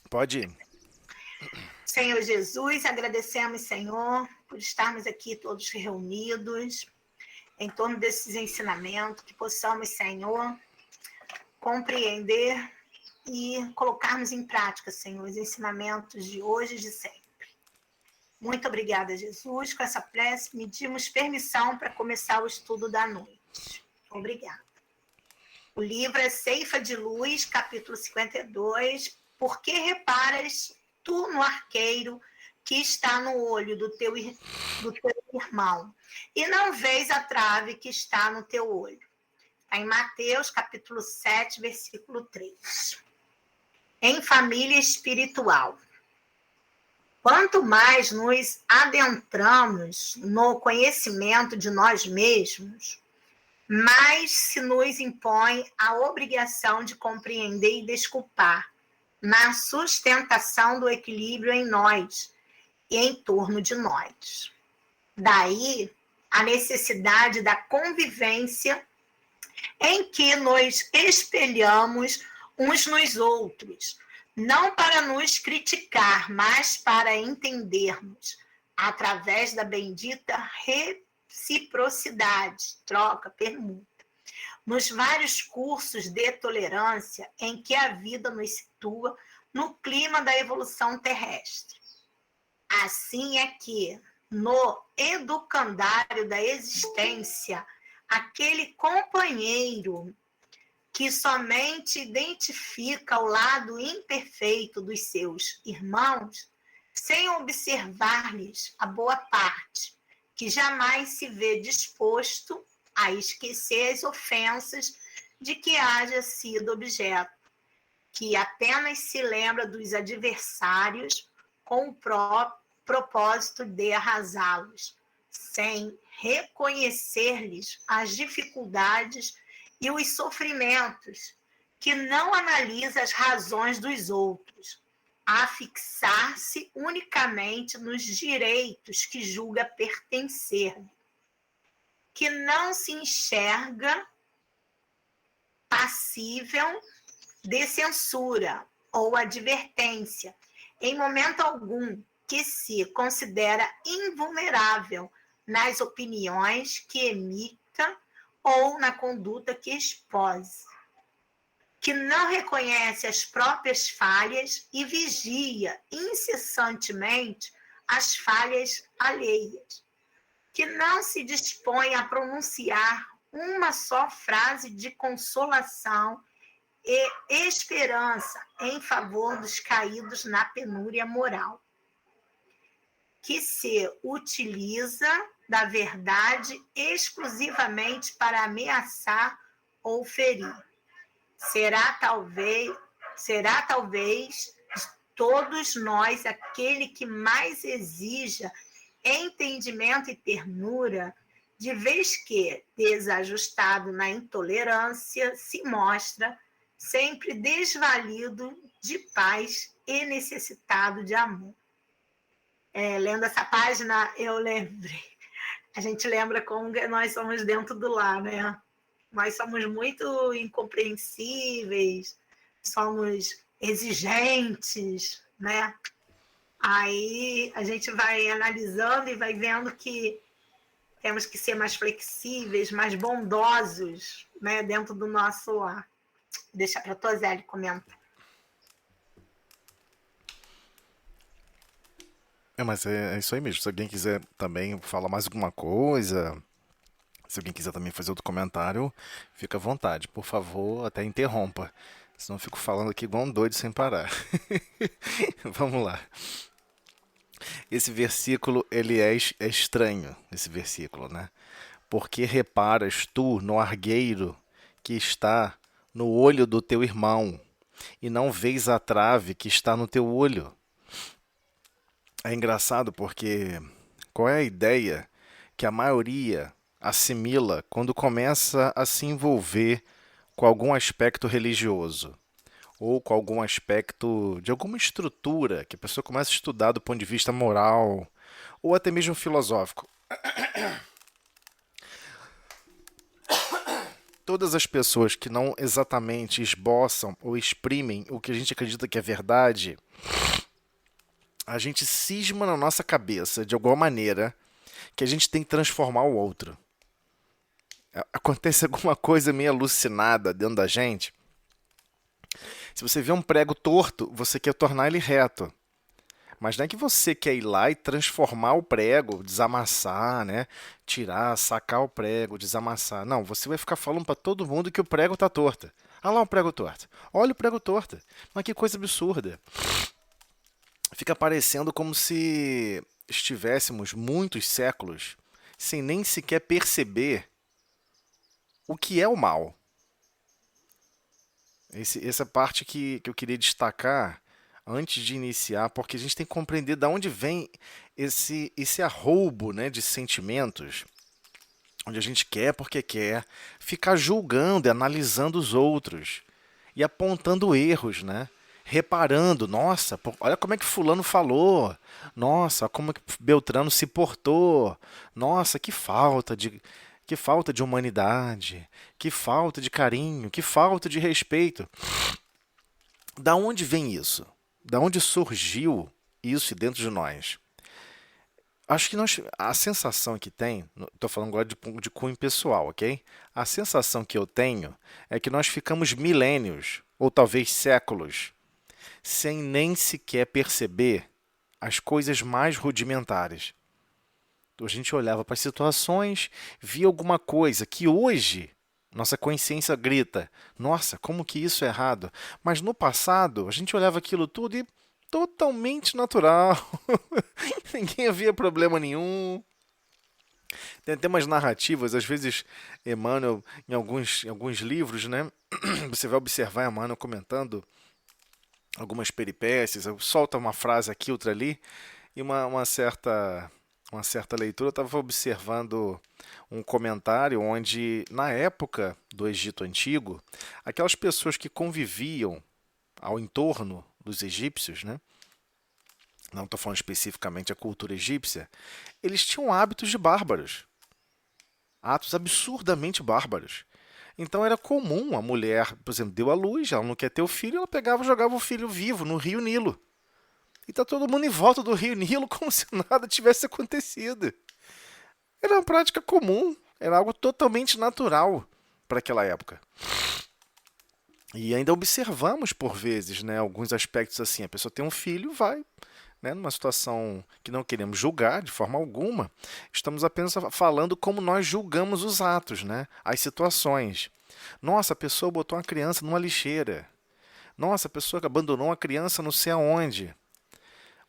Pode ir. Senhor Jesus, agradecemos, Senhor, por estarmos aqui todos reunidos em torno desses ensinamentos, que possamos, Senhor, compreender e colocarmos em prática, Senhor, os ensinamentos de hoje e de sempre. Muito obrigada, Jesus. Com essa prece, pedimos permissão para começar o estudo da noite. Obrigada. O livro é Ceifa de Luz, capítulo 52. Por que reparas tu no arqueiro que está no olho do teu irmão, e não vês a trave que está no teu olho? Está em Mateus, capítulo 7, versículo 3. Em família espiritual. Quanto mais nos adentramos no conhecimento de nós mesmos, mais se nos impõe a obrigação de compreender e desculpar na sustentação do equilíbrio em nós e em torno de nós. Daí a necessidade da convivência em que nos espelhamos uns nos outros, não para nos criticar, mas para entendermos, através da bendita reciprocidade, troca, permuta, nos vários cursos de tolerância em que a vida nos situa no clima da evolução terrestre. Assim é que, no educandário da existência, aquele companheiro que somente identifica o lado imperfeito dos seus irmãos, sem observar-lhes a boa parte, que jamais se vê disposto a esquecer as ofensas de que haja sido objeto, que apenas se lembra dos adversários com o propósito de arrasá-los, sem reconhecer-lhes as dificuldades e os sofrimentos, que não analisa as razões dos outros, a fixar-se unicamente nos direitos que julga pertencer-lhe, que não se enxerga passível de censura ou advertência, em momento algum, que se considera invulnerável nas opiniões que emita ou na conduta que expôs, que não reconhece as próprias falhas e vigia incessantemente as falhas alheias, que não se dispõe a pronunciar uma só frase de consolação e esperança em favor dos caídos na penúria moral, que se utiliza da verdade exclusivamente para ameaçar ou ferir. Será talvez de todos nós aquele que mais exija entendimento e ternura, de vez que, desajustado na intolerância, se mostra sempre desvalido de paz e necessitado de amor. Lendo essa página, eu lembrei. A gente lembra como nós somos dentro do lar, né? Nós somos muito incompreensíveis, somos exigentes, né? Aí a gente vai analisando e vai vendo que temos que ser mais flexíveis, mais bondosos, né, dentro do nosso lar. Deixa para a Toseli comentar. Mas é isso aí mesmo. Se alguém quiser também falar mais alguma coisa, se alguém quiser também fazer outro comentário, fica à vontade. Por favor, até interrompa. Senão eu fico falando aqui igual um doido sem parar. Vamos lá. Esse versículo, ele é estranho, esse versículo, né? Porque reparas tu no argueiro que está no olho do teu irmão, e não vês a trave que está no teu olho. É engraçado porque qual é a ideia que a maioria assimila quando começa a se envolver com algum aspecto religioso ou com algum aspecto de alguma estrutura que a pessoa começa a estudar do ponto de vista moral ou até mesmo filosófico. todas as pessoas que não exatamente esboçam ou exprimem o que a gente acredita que é verdade, a gente cisma na nossa cabeça, de alguma maneira, que a gente tem que transformar o outro. Acontece alguma coisa meio alucinada dentro da gente. Se você vê um prego torto, você quer tornar ele reto. Mas não é que você quer ir lá e transformar o prego, desamassar, né? Tirar, sacar o prego, desamassar. Não, você vai ficar falando para todo mundo que o prego está torto. Ah lá o prego torto. Olha o prego torto. Mas que coisa absurda. Fica parecendo como se estivéssemos muitos séculos sem nem sequer perceber o que é o mal. Essa parte que eu queria destacar antes de iniciar, porque a gente tem que compreender de onde vem esse arroubo, né, de sentimentos, onde a gente quer porque quer ficar julgando e analisando os outros e apontando erros, né? Reparando, nossa, olha como é que fulano falou, nossa, como é que Beltrano se portou, nossa, que falta de humanidade, que falta de carinho, que falta de respeito. Da onde vem isso? Da onde surgiu isso dentro de nós? Acho que a sensação que tem, estou falando agora de cunho pessoal, ok? A sensação que eu tenho é que nós ficamos milênios, ou talvez séculos, sem nem sequer perceber as coisas mais rudimentares. Então, a gente olhava para as situações, via alguma coisa que hoje nossa consciência grita, nossa, como que isso é errado? Mas no passado, a gente olhava aquilo tudo e totalmente natural. Ninguém havia problema nenhum. Tem até umas narrativas, às vezes Emmanuel, em alguns livros, né? Você vai observar Emmanuel comentando algumas peripécias, solta uma frase aqui, outra ali, e uma certa leitura, eu estava observando um comentário onde, na época do Egito Antigo, aquelas pessoas que conviviam ao entorno dos egípcios, né? Não estou falando especificamente a cultura egípcia, eles tinham hábitos de bárbaros, atos absurdamente bárbaros. Então era comum a mulher, por exemplo, deu à luz, ela não quer ter o filho, ela pegava e jogava o filho vivo no rio Nilo. E está todo mundo em volta do rio Nilo como se nada tivesse acontecido. Era uma prática comum, era algo totalmente natural para aquela época. E ainda observamos, por vezes, né, alguns aspectos assim. A pessoa tem um filho, vai, né, numa situação que não queremos julgar de forma alguma, estamos apenas falando como nós julgamos os atos, né, as situações. Nossa, a pessoa botou uma criança numa lixeira. Nossa, a pessoa abandonou uma criança não sei aonde.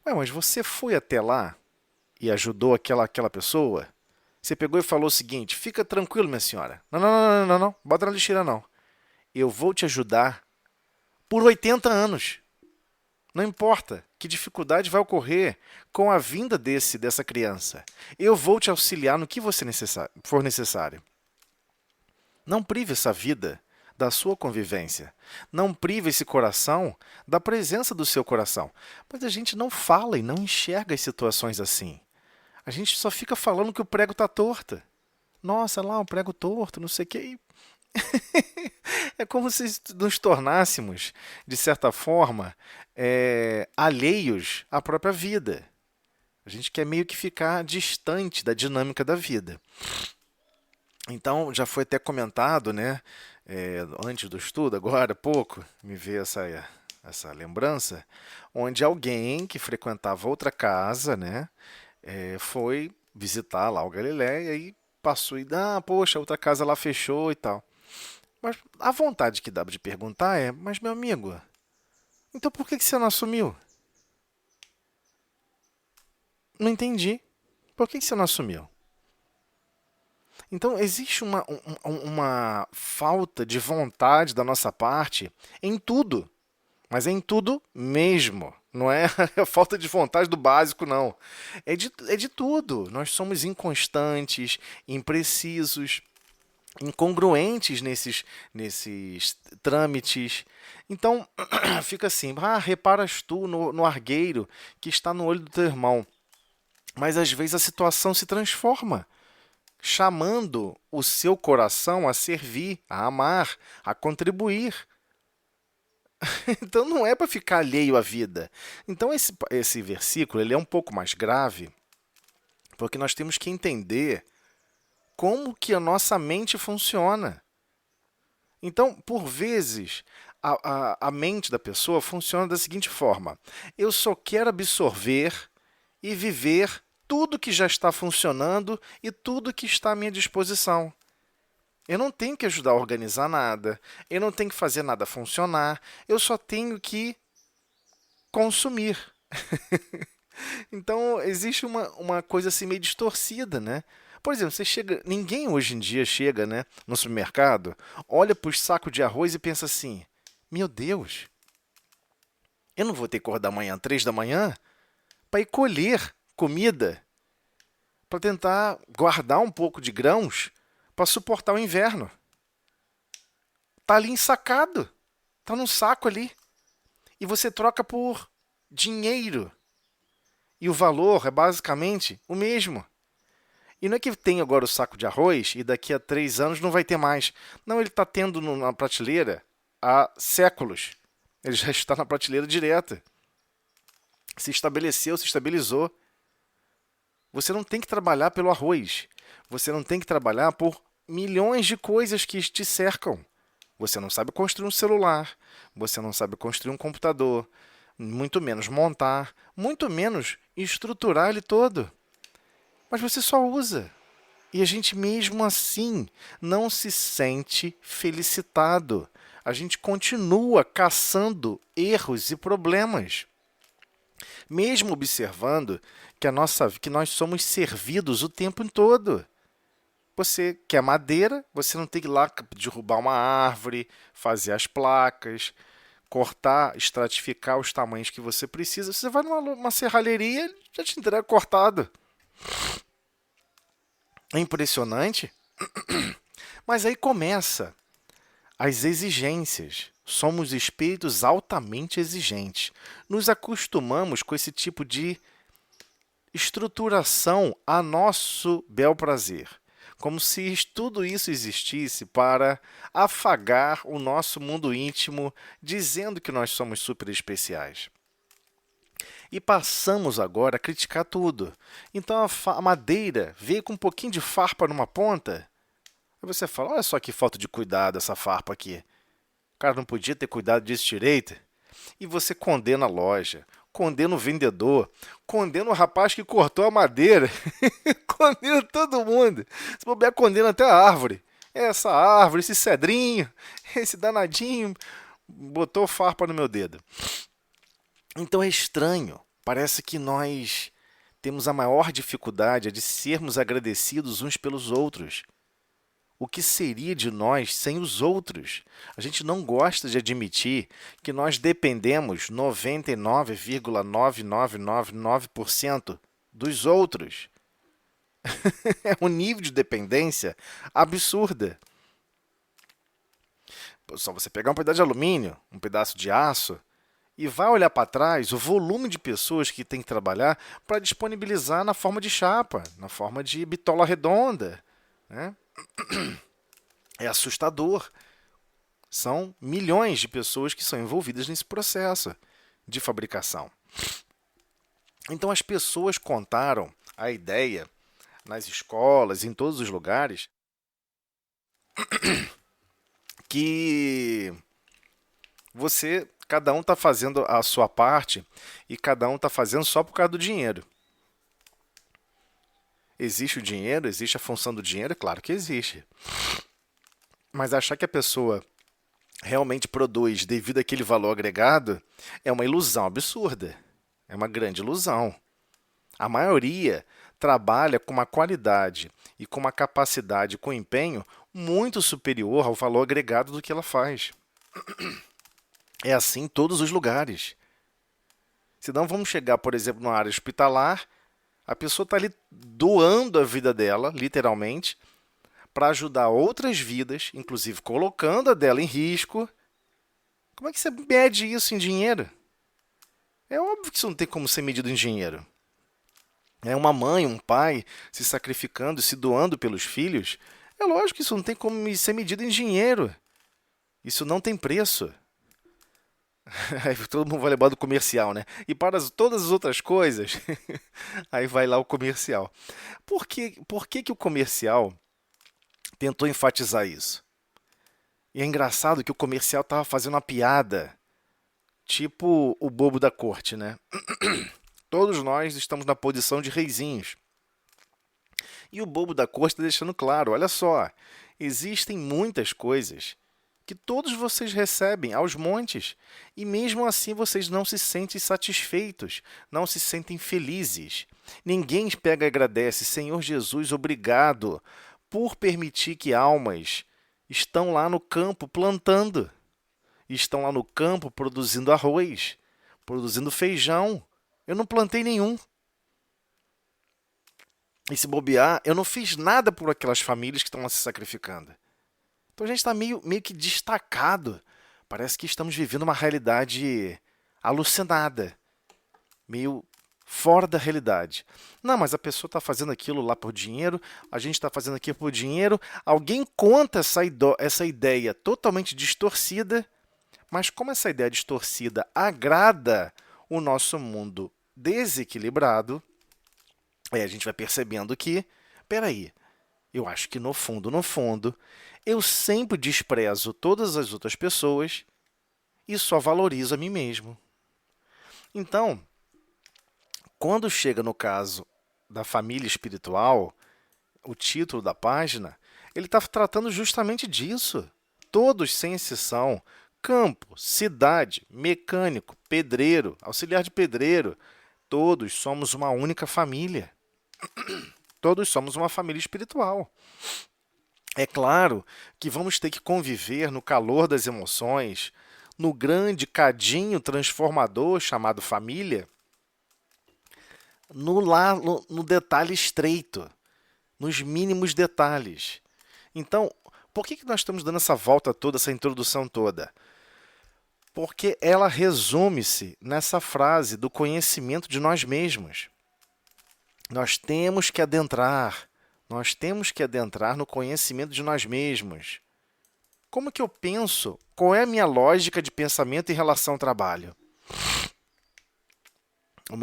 Ué, mas você foi até lá e ajudou aquela pessoa? Você pegou e falou o seguinte, fica tranquilo, minha senhora. Não, bota na lixeira não. Eu vou te ajudar por 80 anos. Não importa que dificuldade vai ocorrer com a vinda dessa criança. Eu vou te auxiliar no que for necessário. Não prive essa vida da sua convivência. Não prive esse coração da presença do seu coração. Mas a gente não fala e não enxerga as situações assim. A gente só fica falando que o prego está torto. Nossa, lá, o prego torto, não sei o quê. É como se nos tornássemos, de certa forma, alheios à própria vida. A gente quer meio que ficar distante da dinâmica da vida. Então, já foi até comentado, né, antes do estudo, agora há pouco, me veio essa lembrança, onde alguém que frequentava outra casa, né, foi visitar lá o Galileia e passou e, poxa, a outra casa lá fechou e tal. Mas a vontade que dá de perguntar é, mas meu amigo, então por que você não assumiu? Não entendi. Por que você não assumiu? Então, existe uma falta de vontade da nossa parte em tudo, mas é em tudo mesmo. Não é a falta de vontade do básico, não. É de tudo. Nós somos inconstantes, imprecisos, incongruentes nesses trâmites. Então, fica assim, reparas tu no argueiro que está no olho do teu irmão. Mas às vezes a situação se transforma. chamando o seu coração a servir, a amar, a contribuir. Então não é para ficar alheio à vida. Então esse versículo ele é um pouco mais grave, porque nós temos que entender como que a nossa mente funciona. Então, por vezes, a mente da pessoa funciona da seguinte forma: eu só quero absorver e viver tudo que já está funcionando e tudo que está à minha disposição. Eu não tenho que ajudar a organizar nada, eu não tenho que fazer nada funcionar, eu só tenho que consumir. Então, existe uma coisa assim meio distorcida, né? Por exemplo, ninguém hoje em dia chega, né, no supermercado, olha para os sacos de arroz e pensa assim: meu Deus, eu não vou ter que acordar amanhã, 3 da manhã, para ir colher comida, para tentar guardar um pouco de grãos para suportar o inverno. Tá ali ensacado, tá num saco ali, e você troca por dinheiro. E o valor é basicamente o mesmo. E não é que tem agora o saco de arroz e daqui a 3 anos não vai ter mais. Não, ele está tendo na prateleira há séculos. Ele já está na prateleira direta. Se estabeleceu, se estabilizou. Você não tem que trabalhar pelo arroz. Você não tem que trabalhar por milhões de coisas que te cercam. Você não sabe construir um celular. Você não sabe construir um computador. Muito menos montar. Muito menos estruturar ele todo. Mas você só usa. E a gente mesmo assim não se sente felicitado. A gente continua caçando erros e problemas. Mesmo observando que nós somos servidos o tempo todo. Você quer madeira, você não tem que ir lá derrubar uma árvore, fazer as placas, cortar, estratificar os tamanhos que você precisa. Você vai numa serralheria, já te entrega cortado. É impressionante, mas aí começa as exigências. Somos espíritos altamente exigentes. Nos acostumamos com esse tipo de estruturação a nosso bel prazer. Como se tudo isso existisse para afagar o nosso mundo íntimo, dizendo que nós somos super especiais. E passamos agora a criticar tudo. Então a madeira veio com um pouquinho de farpa numa ponta. Aí você fala: olha só que falta de cuidado essa farpa aqui. O cara não podia ter cuidado disso direito. E você condena a loja, condena o vendedor, condena o rapaz que cortou a madeira, condena todo mundo. Se bobear, condena até a árvore. Essa árvore, esse cedrinho, esse danadinho, botou farpa no meu dedo. Então é estranho. Parece que nós temos a maior dificuldade de sermos agradecidos uns pelos outros. O que seria de nós sem os outros? A gente não gosta de admitir que nós dependemos 99,9999% dos outros. É um nível de dependência absurda. Só você pegar um pedaço de alumínio, um pedaço de aço, e vai olhar para trás o volume de pessoas que tem que trabalhar para disponibilizar na forma de chapa, na forma de bitola redonda, né? É assustador. São milhões de pessoas que são envolvidas nesse processo de fabricação. Então as pessoas contaram a ideia nas escolas, em todos os lugares, que cada um está fazendo a sua parte e cada um está fazendo só por causa do dinheiro. Existe o dinheiro? Existe a função do dinheiro? Claro que existe. Mas achar que a pessoa realmente produz devido àquele valor agregado é uma ilusão absurda. É uma grande ilusão. A maioria trabalha com uma qualidade e com uma capacidade, com empenho muito superior ao valor agregado do que ela faz. É assim em todos os lugares. Senão vamos chegar, por exemplo, na área hospitalar, a pessoa está ali doando a vida dela, literalmente, para ajudar outras vidas, inclusive colocando a dela em risco. Como é que você mede isso em dinheiro? É óbvio que isso não tem como ser medido em dinheiro. É uma mãe, um pai se sacrificando, se doando pelos filhos. É lógico que isso não tem como ser medido em dinheiro. Isso não tem preço. Aí todo mundo vai lembrar do comercial, né? E para todas as outras coisas, aí vai lá o comercial. Por que que o comercial tentou enfatizar isso? E é engraçado que o comercial estava fazendo uma piada, tipo o bobo da corte, né? Todos nós estamos na posição de reizinhos. E o bobo da corte está deixando claro: olha só, existem muitas coisas que todos vocês recebem aos montes, e mesmo assim vocês não se sentem satisfeitos, não se sentem felizes. Ninguém pega e agradece: Senhor Jesus, obrigado por permitir que almas estão lá no campo plantando, estão lá no campo produzindo arroz, produzindo feijão. Eu não plantei nenhum. E se bobear, eu não fiz nada por aquelas famílias que estão lá se sacrificando. Então a gente está meio que destacado. Parece que estamos vivendo uma realidade alucinada, meio fora da realidade. Não, mas a pessoa está fazendo aquilo lá por dinheiro, a gente está fazendo aquilo por dinheiro. Alguém conta essa ideia totalmente distorcida, mas como essa ideia distorcida agrada o nosso mundo desequilibrado, aí a gente vai percebendo que, peraí, eu acho que no fundo, no fundo, eu sempre desprezo todas as outras pessoas e só valorizo a mim mesmo. Então, quando chega no caso da família espiritual, o título da página, ele está tratando justamente disso. Todos, sem exceção, campo, cidade, mecânico, pedreiro, auxiliar de pedreiro, todos somos uma única família. Todos somos uma família espiritual. É claro que vamos ter que conviver no calor das emoções, no grande cadinho transformador chamado família, no detalhe estreito, nos mínimos detalhes. Então, por que nós estamos dando essa volta toda, essa introdução toda? Porque ela resume-se nessa frase do conhecimento de nós mesmos. Nós temos que adentrar no conhecimento de nós mesmos. Como que eu penso? Qual é a minha lógica de pensamento em relação ao trabalho?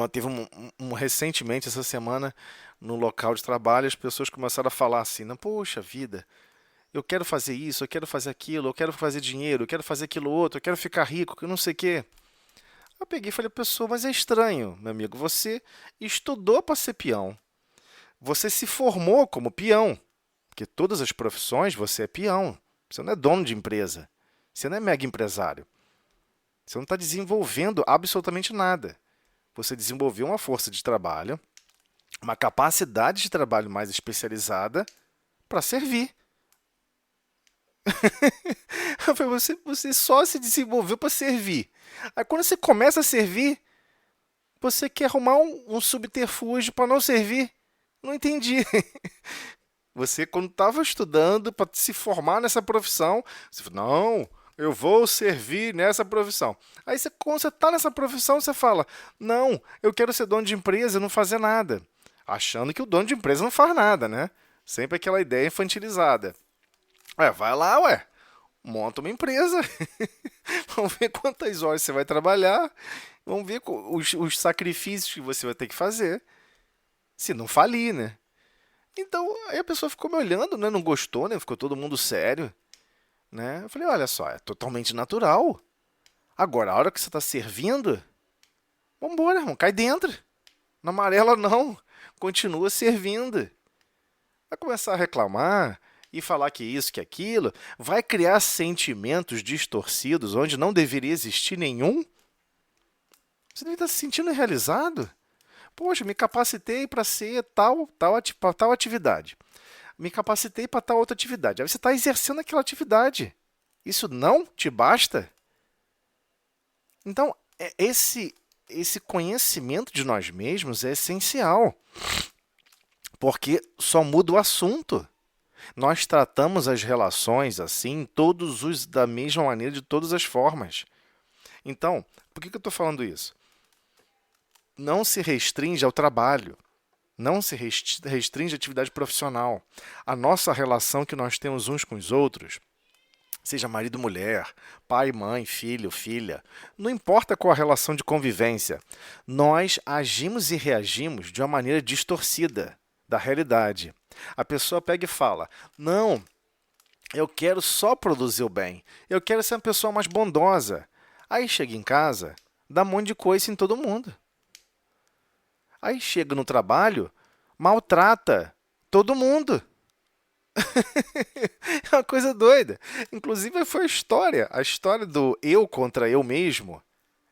Teve recentemente, essa semana, no local de trabalho, as pessoas começaram a falar assim: não, poxa vida, eu quero fazer isso, eu quero fazer aquilo, eu quero fazer dinheiro, eu quero fazer aquilo outro, eu quero ficar rico, que não sei o quê. Eu peguei e falei: pessoa, mas é estranho, meu amigo, você estudou para ser peão, você se formou como peão, porque todas as profissões você é peão, você não é dono de empresa, você não é mega empresário, você não está desenvolvendo absolutamente nada. Você desenvolveu uma força de trabalho, uma capacidade de trabalho mais especializada para servir. Você só se desenvolveu para servir. Aí quando você começa a servir, você quer arrumar um subterfúgio para não servir. Não entendi. Você, quando estava estudando para se formar nessa profissão, você falou: não, eu vou servir nessa profissão. Aí, quando você está nessa profissão, você fala: não, eu quero ser dono de empresa e não fazer nada. Achando que o dono de empresa não faz nada, né? Sempre aquela ideia infantilizada. Vai lá, monta uma empresa. Vamos ver quantas horas você vai trabalhar. Vamos ver os sacrifícios que você vai ter que fazer. Se não falir, né? Então, aí a pessoa ficou me olhando, né? Não gostou, né? Ficou todo mundo sério, né? Eu falei: olha só, é totalmente natural. Agora, a hora que você está servindo, vambora, irmão, cai dentro. Na amarela não, continua servindo. Vai começar a reclamar e falar que isso, que aquilo, vai criar sentimentos distorcidos onde não deveria existir nenhum. Você deve estar se sentindo realizado. Poxa, me capacitei para ser tal atividade. Me capacitei para tal outra atividade. Aí você está exercendo aquela atividade. Isso não te basta? Então, esse conhecimento de nós mesmos é essencial, porque só muda o assunto. Nós tratamos as relações assim, da mesma maneira, de todas as formas. Então, por que eu estou falando isso? Não se restringe ao trabalho. Não se restringe à atividade profissional. A nossa relação que nós temos uns com os outros, seja marido, mulher, pai, mãe, filho, filha, não importa qual a relação de convivência, nós agimos e reagimos de uma maneira distorcida da realidade. A pessoa pega e fala: não, eu quero só produzir o bem, eu quero ser uma pessoa mais bondosa. Aí chega em casa, dá um monte de coisa em todo mundo. Aí chega no trabalho, maltrata todo mundo. É uma coisa doida. Inclusive, foi a história do eu contra eu mesmo,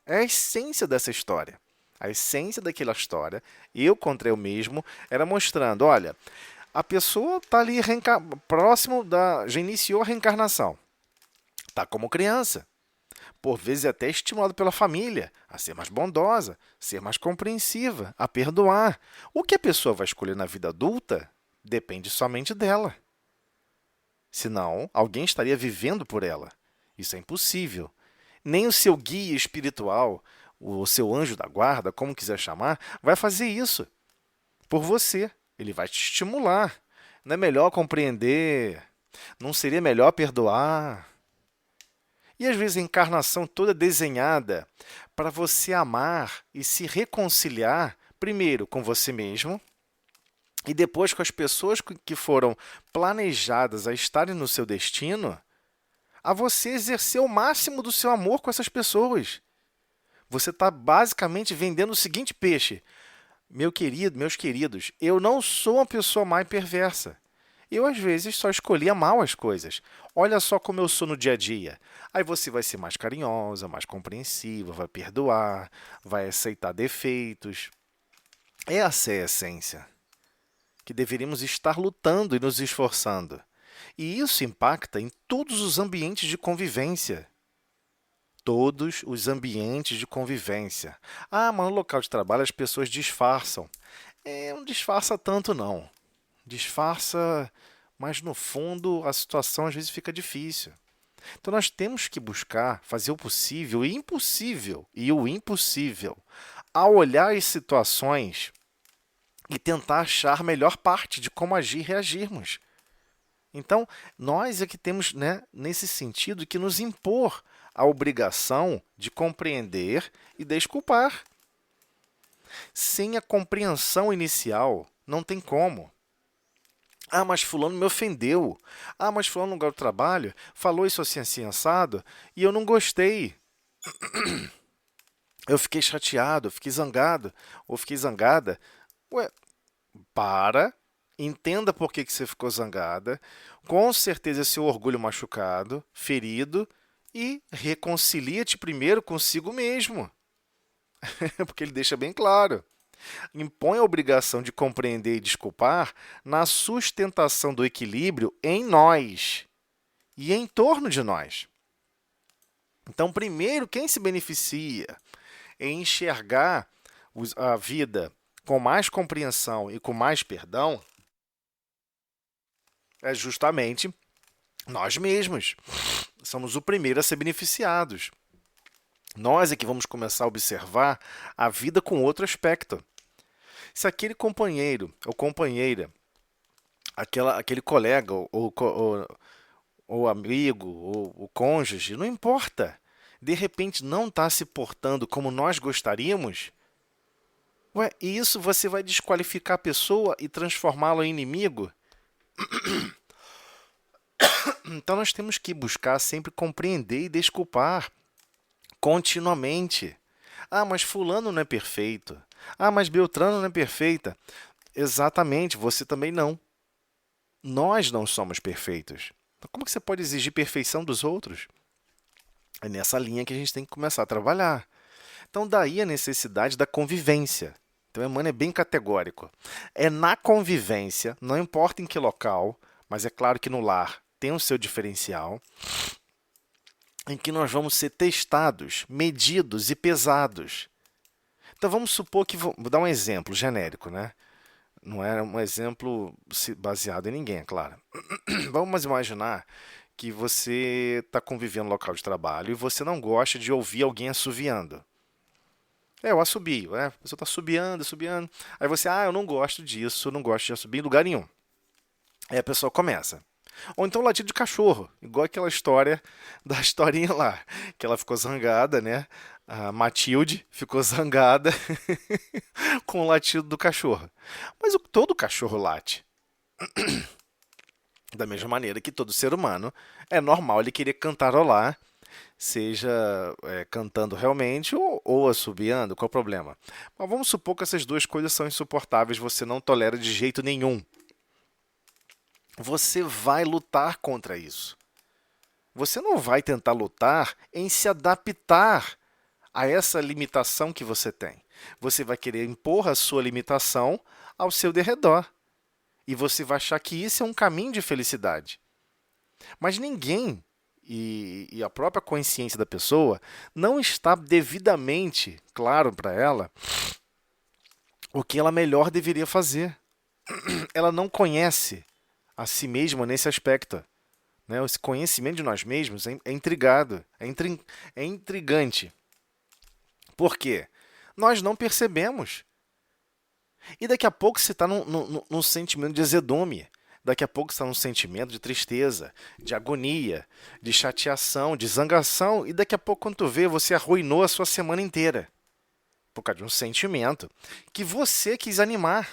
é a essência dessa história. A essência daquela história, eu contra eu mesmo, era mostrando, olha, a pessoa está ali próximo já iniciou a reencarnação. Está como criança. Por vezes até estimulado pela família a ser mais bondosa, ser mais compreensiva, a perdoar. O que a pessoa vai escolher na vida adulta depende somente dela. Senão, alguém estaria vivendo por ela. Isso é impossível. Nem o seu guia espiritual, o seu anjo da guarda, como quiser chamar, vai fazer isso por você. Ele vai te estimular. Não é melhor compreender? Não seria melhor perdoar? E às vezes a encarnação toda desenhada para você amar e se reconciliar, primeiro com você mesmo, e depois com as pessoas que foram planejadas a estarem no seu destino, a você exercer o máximo do seu amor com essas pessoas. Você está basicamente vendendo o seguinte peixe: meu querido, meus queridos, eu não sou uma pessoa má e perversa. Eu, às vezes, só escolhi mal as coisas. Olha só como eu sou no dia a dia. Aí você vai ser mais carinhosa, mais compreensiva, vai perdoar, vai aceitar defeitos. Essa é a essência que deveríamos estar lutando e nos esforçando. E isso impacta em todos os ambientes de convivência. Todos os ambientes de convivência. Ah, mas no local de trabalho as pessoas disfarçam. Não disfarça tanto, não. Disfarça, mas no fundo a situação às vezes fica difícil. Então nós temos que buscar fazer o possível e o impossível ao olhar as situações e tentar achar a melhor parte de como agir e reagirmos. Então, nós é que temos, nesse sentido, que nos impor a obrigação de compreender e desculpar. Sem a compreensão inicial, não tem como. Ah, mas fulano me ofendeu. Ah, mas fulano no lugar do trabalho falou isso assim, assim, assado, e eu não gostei. Eu fiquei chateado, eu fiquei zangado, ou fiquei zangada. Ué, entenda por que você ficou zangada, com certeza seu orgulho machucado, ferido, e reconcilia-te primeiro consigo mesmo. Porque ele deixa bem claro. Impõe a obrigação de compreender e desculpar na sustentação do equilíbrio em nós e em torno de nós. Então, primeiro, quem se beneficia em enxergar a vida com mais compreensão e com mais perdão é justamente nós mesmos. Somos o primeiro a ser beneficiados. Nós é que vamos começar a observar a vida com outro aspecto. Se aquele companheiro ou companheira, aquele colega ou amigo ou o cônjuge, não importa, de repente não está se portando como nós gostaríamos, e isso você vai desqualificar a pessoa e transformá-la em inimigo? Então nós temos que buscar sempre compreender e desculpar continuamente. Ah, mas fulano não é perfeito. Ah, mas Beltrano não é perfeita. Exatamente, você também não. Nós não somos perfeitos. Então, como que você pode exigir perfeição dos outros? É nessa linha que a gente tem que começar a trabalhar. Então, daí a necessidade da convivência. Então, Emmanuel é bem categórico. É na convivência, não importa em que local, mas é claro que no lar tem o seu diferencial, em que nós vamos ser testados, medidos e pesados. Então, vamos supor que... Vou dar um exemplo genérico, né? Não é um exemplo baseado em ninguém, é claro. Vamos imaginar que você está convivendo no local de trabalho e você não gosta de ouvir alguém assoviando. o assobio, né? A pessoa está assobiando, assobiando. Aí você, eu não gosto disso, eu não gosto de assobio em lugar nenhum. Aí a pessoa começa. Ou então latido de cachorro, igual aquela história da historinha lá, que ela ficou zangada, né? A Matilde ficou zangada com o latido do cachorro. Mas todo cachorro late. Da mesma maneira que todo ser humano, é normal ele querer cantarolar, seja cantando realmente ou assobiando, qual o problema? Mas vamos supor que essas duas coisas são insuportáveis, você não tolera de jeito nenhum. Você vai lutar contra isso. Você não vai tentar lutar em se adaptar a essa limitação que você tem. Você vai querer impor a sua limitação ao seu derredor. E você vai achar que isso é um caminho de felicidade. Mas ninguém, e a própria consciência da pessoa, não está devidamente claro para ela o que ela melhor deveria fazer. Ela não conhece a si mesma nesse aspecto. Né? Esse conhecimento de nós mesmos é intrigado, é intrigante. Por quê? Nós não percebemos. E daqui a pouco você está num sentimento de azedume. Daqui a pouco você está num sentimento de tristeza, de agonia, de chateação, de zangação. E daqui a pouco, quando tu vê, você arruinou a sua semana inteira. Por causa de um sentimento que você quis animar.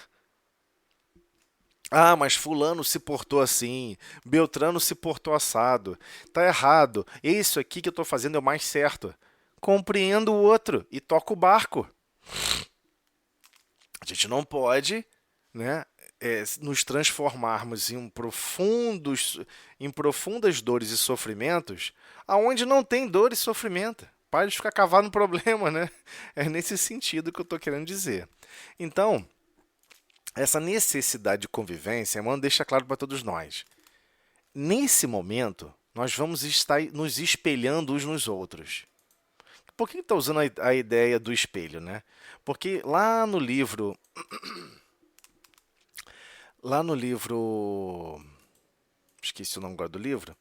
Mas fulano se portou assim, Beltrano se portou assado. Tá errado. Isso aqui que eu estou fazendo é o mais certo. Compreendo o outro e toca o barco. A gente não pode, né, nos transformarmos em profundas dores e sofrimentos aonde não tem dor e sofrimento. Para de ficar cavado no problema, né? É nesse sentido que eu estou querendo dizer. Então, essa necessidade de convivência, Emmanuel deixa claro para todos nós. Nesse momento, nós vamos estar nos espelhando uns nos outros. Por que está usando a ideia do espelho, né? Porque lá no livro, esqueci o nome agora do livro,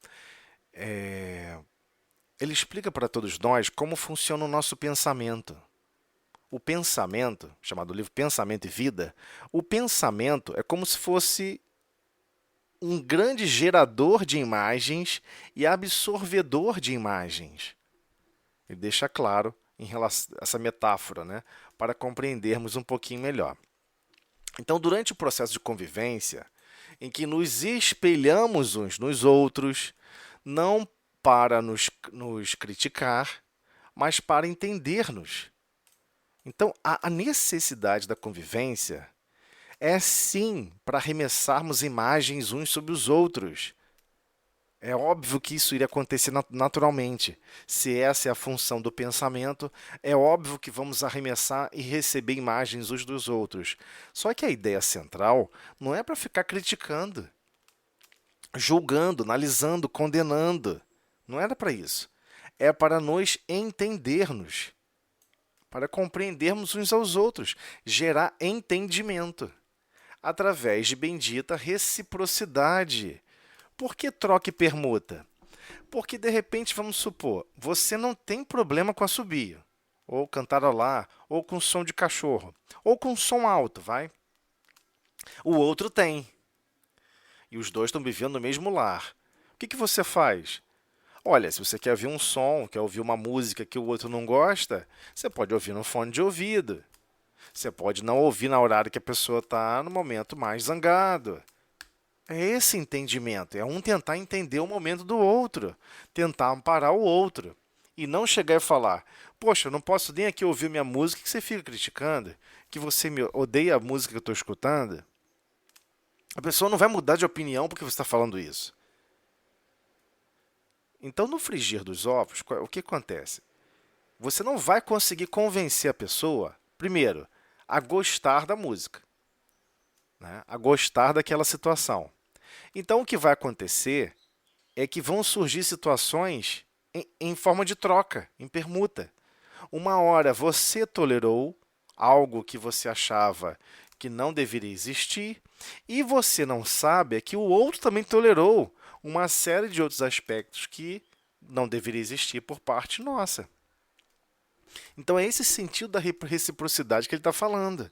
ele explica para todos nós como funciona o nosso pensamento. O pensamento, chamado livro Pensamento e Vida, o pensamento é como se fosse um grande gerador de imagens e absorvedor de imagens. Ele deixa claro em relação a essa metáfora, né, para compreendermos um pouquinho melhor. Então, durante o processo de convivência, em que nos espelhamos uns nos outros, não para nos criticar, mas para entender-nos. Então, a necessidade da convivência é sim para arremessarmos imagens uns sobre os outros. É óbvio que isso iria acontecer naturalmente. Se essa é a função do pensamento, é óbvio que vamos arremessar e receber imagens uns dos outros. Só que a ideia central não é para ficar criticando, julgando, analisando, condenando. Não era para isso. É para nos entendermos, para compreendermos uns aos outros, gerar entendimento, através de bendita reciprocidade. Por que troca e permuta? Porque, de repente, vamos supor, você não tem problema com assobio, ou cantarolar, ou com som de cachorro, ou com som alto, vai? O outro tem. E os dois estão vivendo no mesmo lar. O que você faz? Olha, se você quer ouvir um som, quer ouvir uma música que o outro não gosta, você pode ouvir no fone de ouvido. Você pode não ouvir na horário que a pessoa está no momento mais zangado. É esse entendimento, é um tentar entender o momento do outro, tentar amparar o outro. E não chegar e falar, poxa, eu não posso nem aqui ouvir minha música, que você fica criticando, que você me odeia a música que eu estou escutando. A pessoa não vai mudar de opinião porque você está falando isso. Então, no frigir dos ovos, o que acontece? Você não vai conseguir convencer a pessoa, primeiro, a gostar da música, né? A gostar daquela situação. Então, o que vai acontecer é que vão surgir situações em forma de troca, em permuta. Uma hora você tolerou algo que você achava que não deveria existir e você não sabe que o outro também tolerou uma série de outros aspectos que não deveria existir por parte nossa. Então é esse sentido da reciprocidade que ele está falando.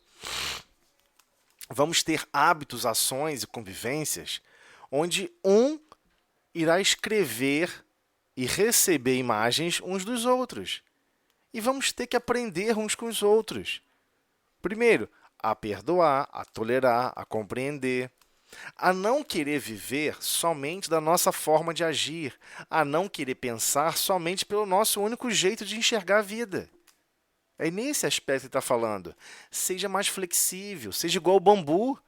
Vamos ter hábitos, ações e convivências onde um irá escrever e receber imagens uns dos outros. E vamos ter que aprender uns com os outros. Primeiro, a perdoar, a tolerar, a compreender, a não querer viver somente da nossa forma de agir, a não querer pensar somente pelo nosso único jeito de enxergar a vida. É nesse aspecto que ele está falando. Seja mais flexível, seja igual o bambu.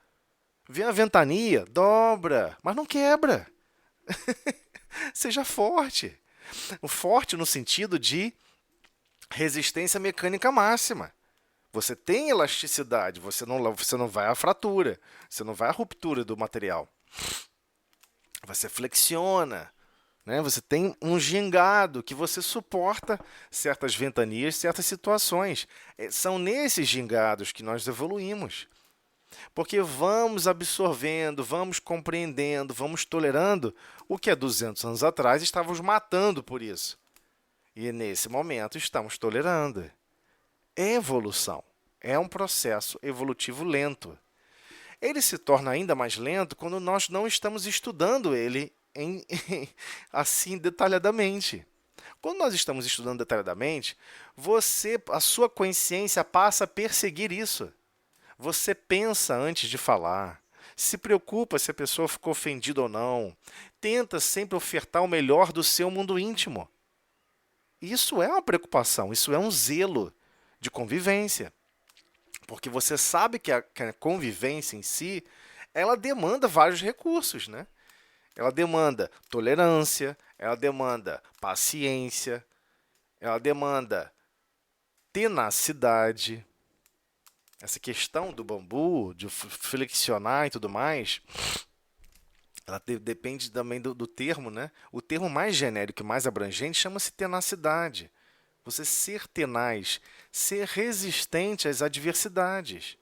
Vem a ventania, dobra, mas não quebra. Seja forte. O forte no sentido de resistência mecânica máxima. Você tem elasticidade, você não vai à fratura, você não vai à ruptura do material. Você flexiona, né? Você tem um gingado que você suporta certas ventanias, certas situações. São nesses gingados que nós evoluímos. Porque vamos absorvendo, vamos compreendendo, vamos tolerando o que há 200 anos atrás estávamos matando por isso. E nesse momento estamos tolerando. É evolução. É um processo evolutivo lento. Ele se torna ainda mais lento quando nós não estamos estudando ele assim detalhadamente. Quando nós estamos estudando detalhadamente, a sua consciência passa a perseguir isso. Você pensa antes de falar, se preocupa se a pessoa ficou ofendida ou não, tenta sempre ofertar o melhor do seu mundo íntimo. Isso é uma preocupação, isso é um zelo de convivência. Porque você sabe que a convivência em si, ela demanda vários recursos, né? Ela demanda tolerância, ela demanda paciência, ela demanda tenacidade. Essa questão do bambu, de flexionar e tudo mais, ela depende também do termo, né? O termo mais genérico e mais abrangente chama-se tenacidade. Você ser tenaz, ser resistente às adversidades.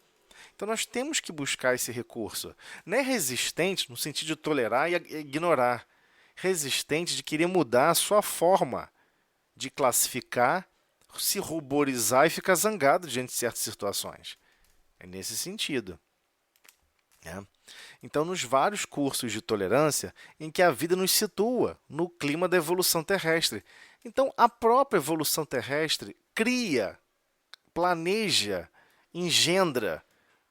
Então, nós temos que buscar esse recurso. Não é resistente no sentido de tolerar e ignorar. Resistente de querer mudar a sua forma de classificar, se ruborizar e ficar zangado diante de certas situações. É nesse sentido. Então, nos vários cursos de tolerância em que a vida nos situa no clima da evolução terrestre. Então, a própria evolução terrestre cria, planeja, engendra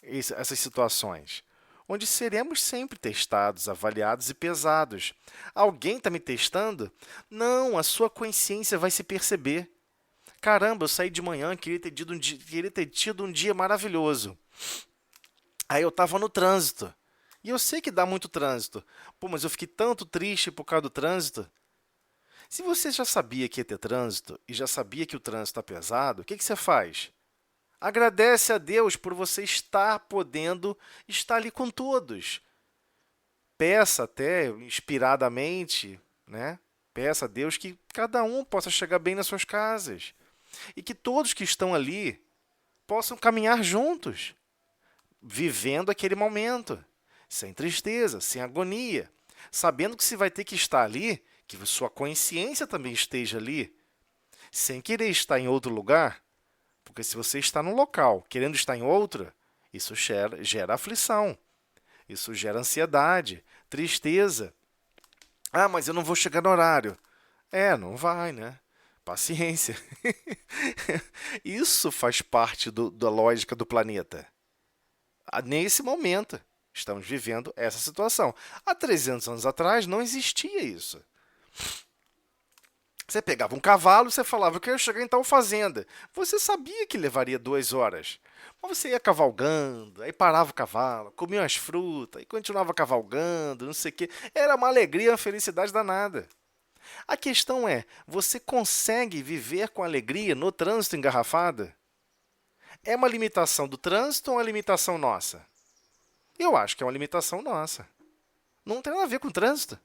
essas situações, onde seremos sempre testados, avaliados e pesados. Alguém está me testando? Não, a sua consciência vai se perceber. Caramba, eu saí de manhã, queria ter tido um dia maravilhoso. Aí eu estava no trânsito. E eu sei que dá muito trânsito. Pô, mas eu fiquei tanto triste por causa do trânsito. Se você já sabia que ia ter trânsito e já sabia que o trânsito está pesado, o que você faz? Agradece a Deus por você estar podendo estar ali com todos. Peça até inspiradamente, né? Peça a Deus que cada um possa chegar bem nas suas casas. E que todos que estão ali possam caminhar juntos, vivendo aquele momento, sem tristeza, sem agonia, sabendo que se vai ter que estar ali, que sua consciência também esteja ali, sem querer estar em outro lugar, porque se você está num local querendo estar em outro, isso gera aflição, isso gera ansiedade, tristeza. Ah, mas eu não vou chegar no horário. Não vai, né? Paciência. Isso faz parte da lógica do planeta. Nesse momento, estamos vivendo essa situação. Há 300 anos atrás, não existia isso. Você pegava um cavalo e você falava, eu quero chegar em tal fazenda. Você sabia que levaria 2 horas. Mas você ia cavalgando, aí parava o cavalo, comia umas frutas, e continuava cavalgando, não sei o quê. Era uma alegria, uma felicidade danada. A questão é, você consegue viver com alegria no trânsito engarrafado? É uma limitação do trânsito ou uma limitação nossa? Eu acho que é uma limitação nossa. Não tem nada a ver com o trânsito.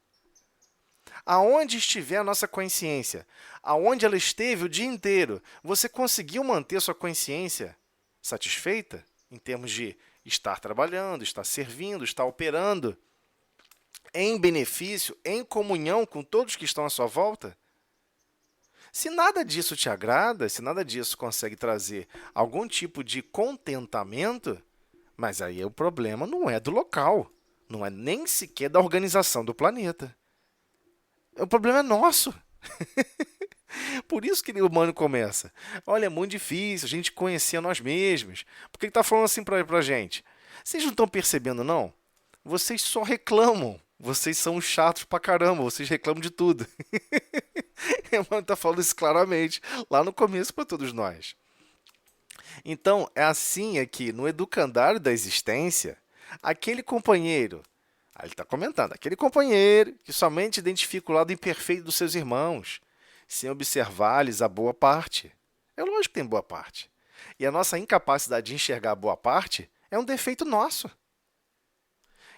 Aonde estiver a nossa consciência, aonde ela esteve o dia inteiro, você conseguiu manter sua consciência satisfeita em termos de estar trabalhando, estar servindo, estar operando em benefício, em comunhão com todos que estão à sua volta? Se nada disso te agrada, se nada disso consegue trazer algum tipo de contentamento, mas aí o problema não é do local, não é nem sequer da organização do planeta. O problema é nosso. Por isso que o humano começa. Olha, é muito difícil a gente conhecer nós mesmos. Por que ele está falando assim pra gente? Vocês não estão percebendo, não? Vocês só reclamam. Vocês são chatos pra caramba. Vocês reclamam de tudo. O humano está falando isso claramente, lá no começo para todos nós. Então, é assim aqui, no educandário da existência, aquele companheiro, aí ele está comentando, aquele companheiro que somente identifica o lado imperfeito dos seus irmãos, sem observar-lhes a boa parte. É lógico que tem boa parte. E a nossa incapacidade de enxergar a boa parte é um defeito nosso,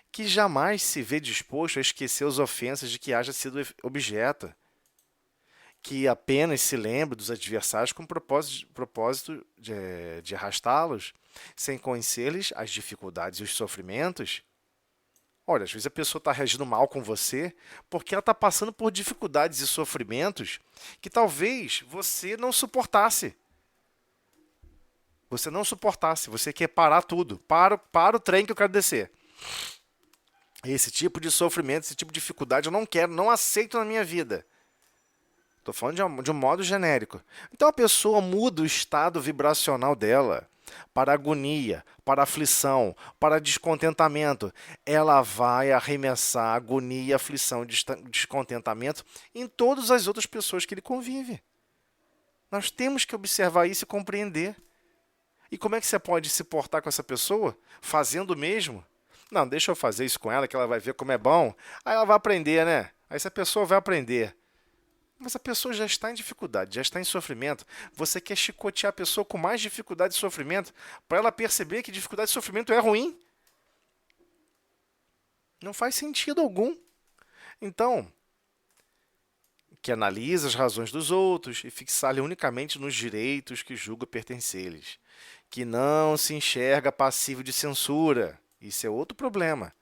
que jamais se vê disposto a esquecer as ofensas de que haja sido objeto, que apenas se lembra dos adversários com propósito de arrastá-los, sem conhecer-lhes as dificuldades e os sofrimentos. Olha, às vezes a pessoa está reagindo mal com você porque ela está passando por dificuldades e sofrimentos que talvez você não suportasse. Você não suportasse, você quer parar tudo. Para o trem que eu quero descer. Esse tipo de sofrimento, esse tipo de dificuldade eu não quero, não aceito na minha vida. Estou falando de um modo genérico. Então a pessoa muda o estado vibracional dela para agonia, para aflição, para descontentamento. Ela vai arremessar agonia, aflição, descontentamento em todas as outras pessoas que ele convive. Nós temos que observar isso e compreender. E como é que você pode se portar com essa pessoa? Fazendo o mesmo? Não, deixa eu fazer isso com ela, que ela vai ver como é bom. Aí ela vai aprender, né? Aí essa pessoa vai aprender. Mas a pessoa já está em dificuldade, já está em sofrimento. Você quer chicotear a pessoa com mais dificuldade e sofrimento para ela perceber que dificuldade e sofrimento é ruim? Não faz sentido algum. Então, que analisa as razões dos outros e fixar-lhe unicamente nos direitos que julga pertencer-lhes. Que não se enxerga passivo de censura. Isso é outro problema.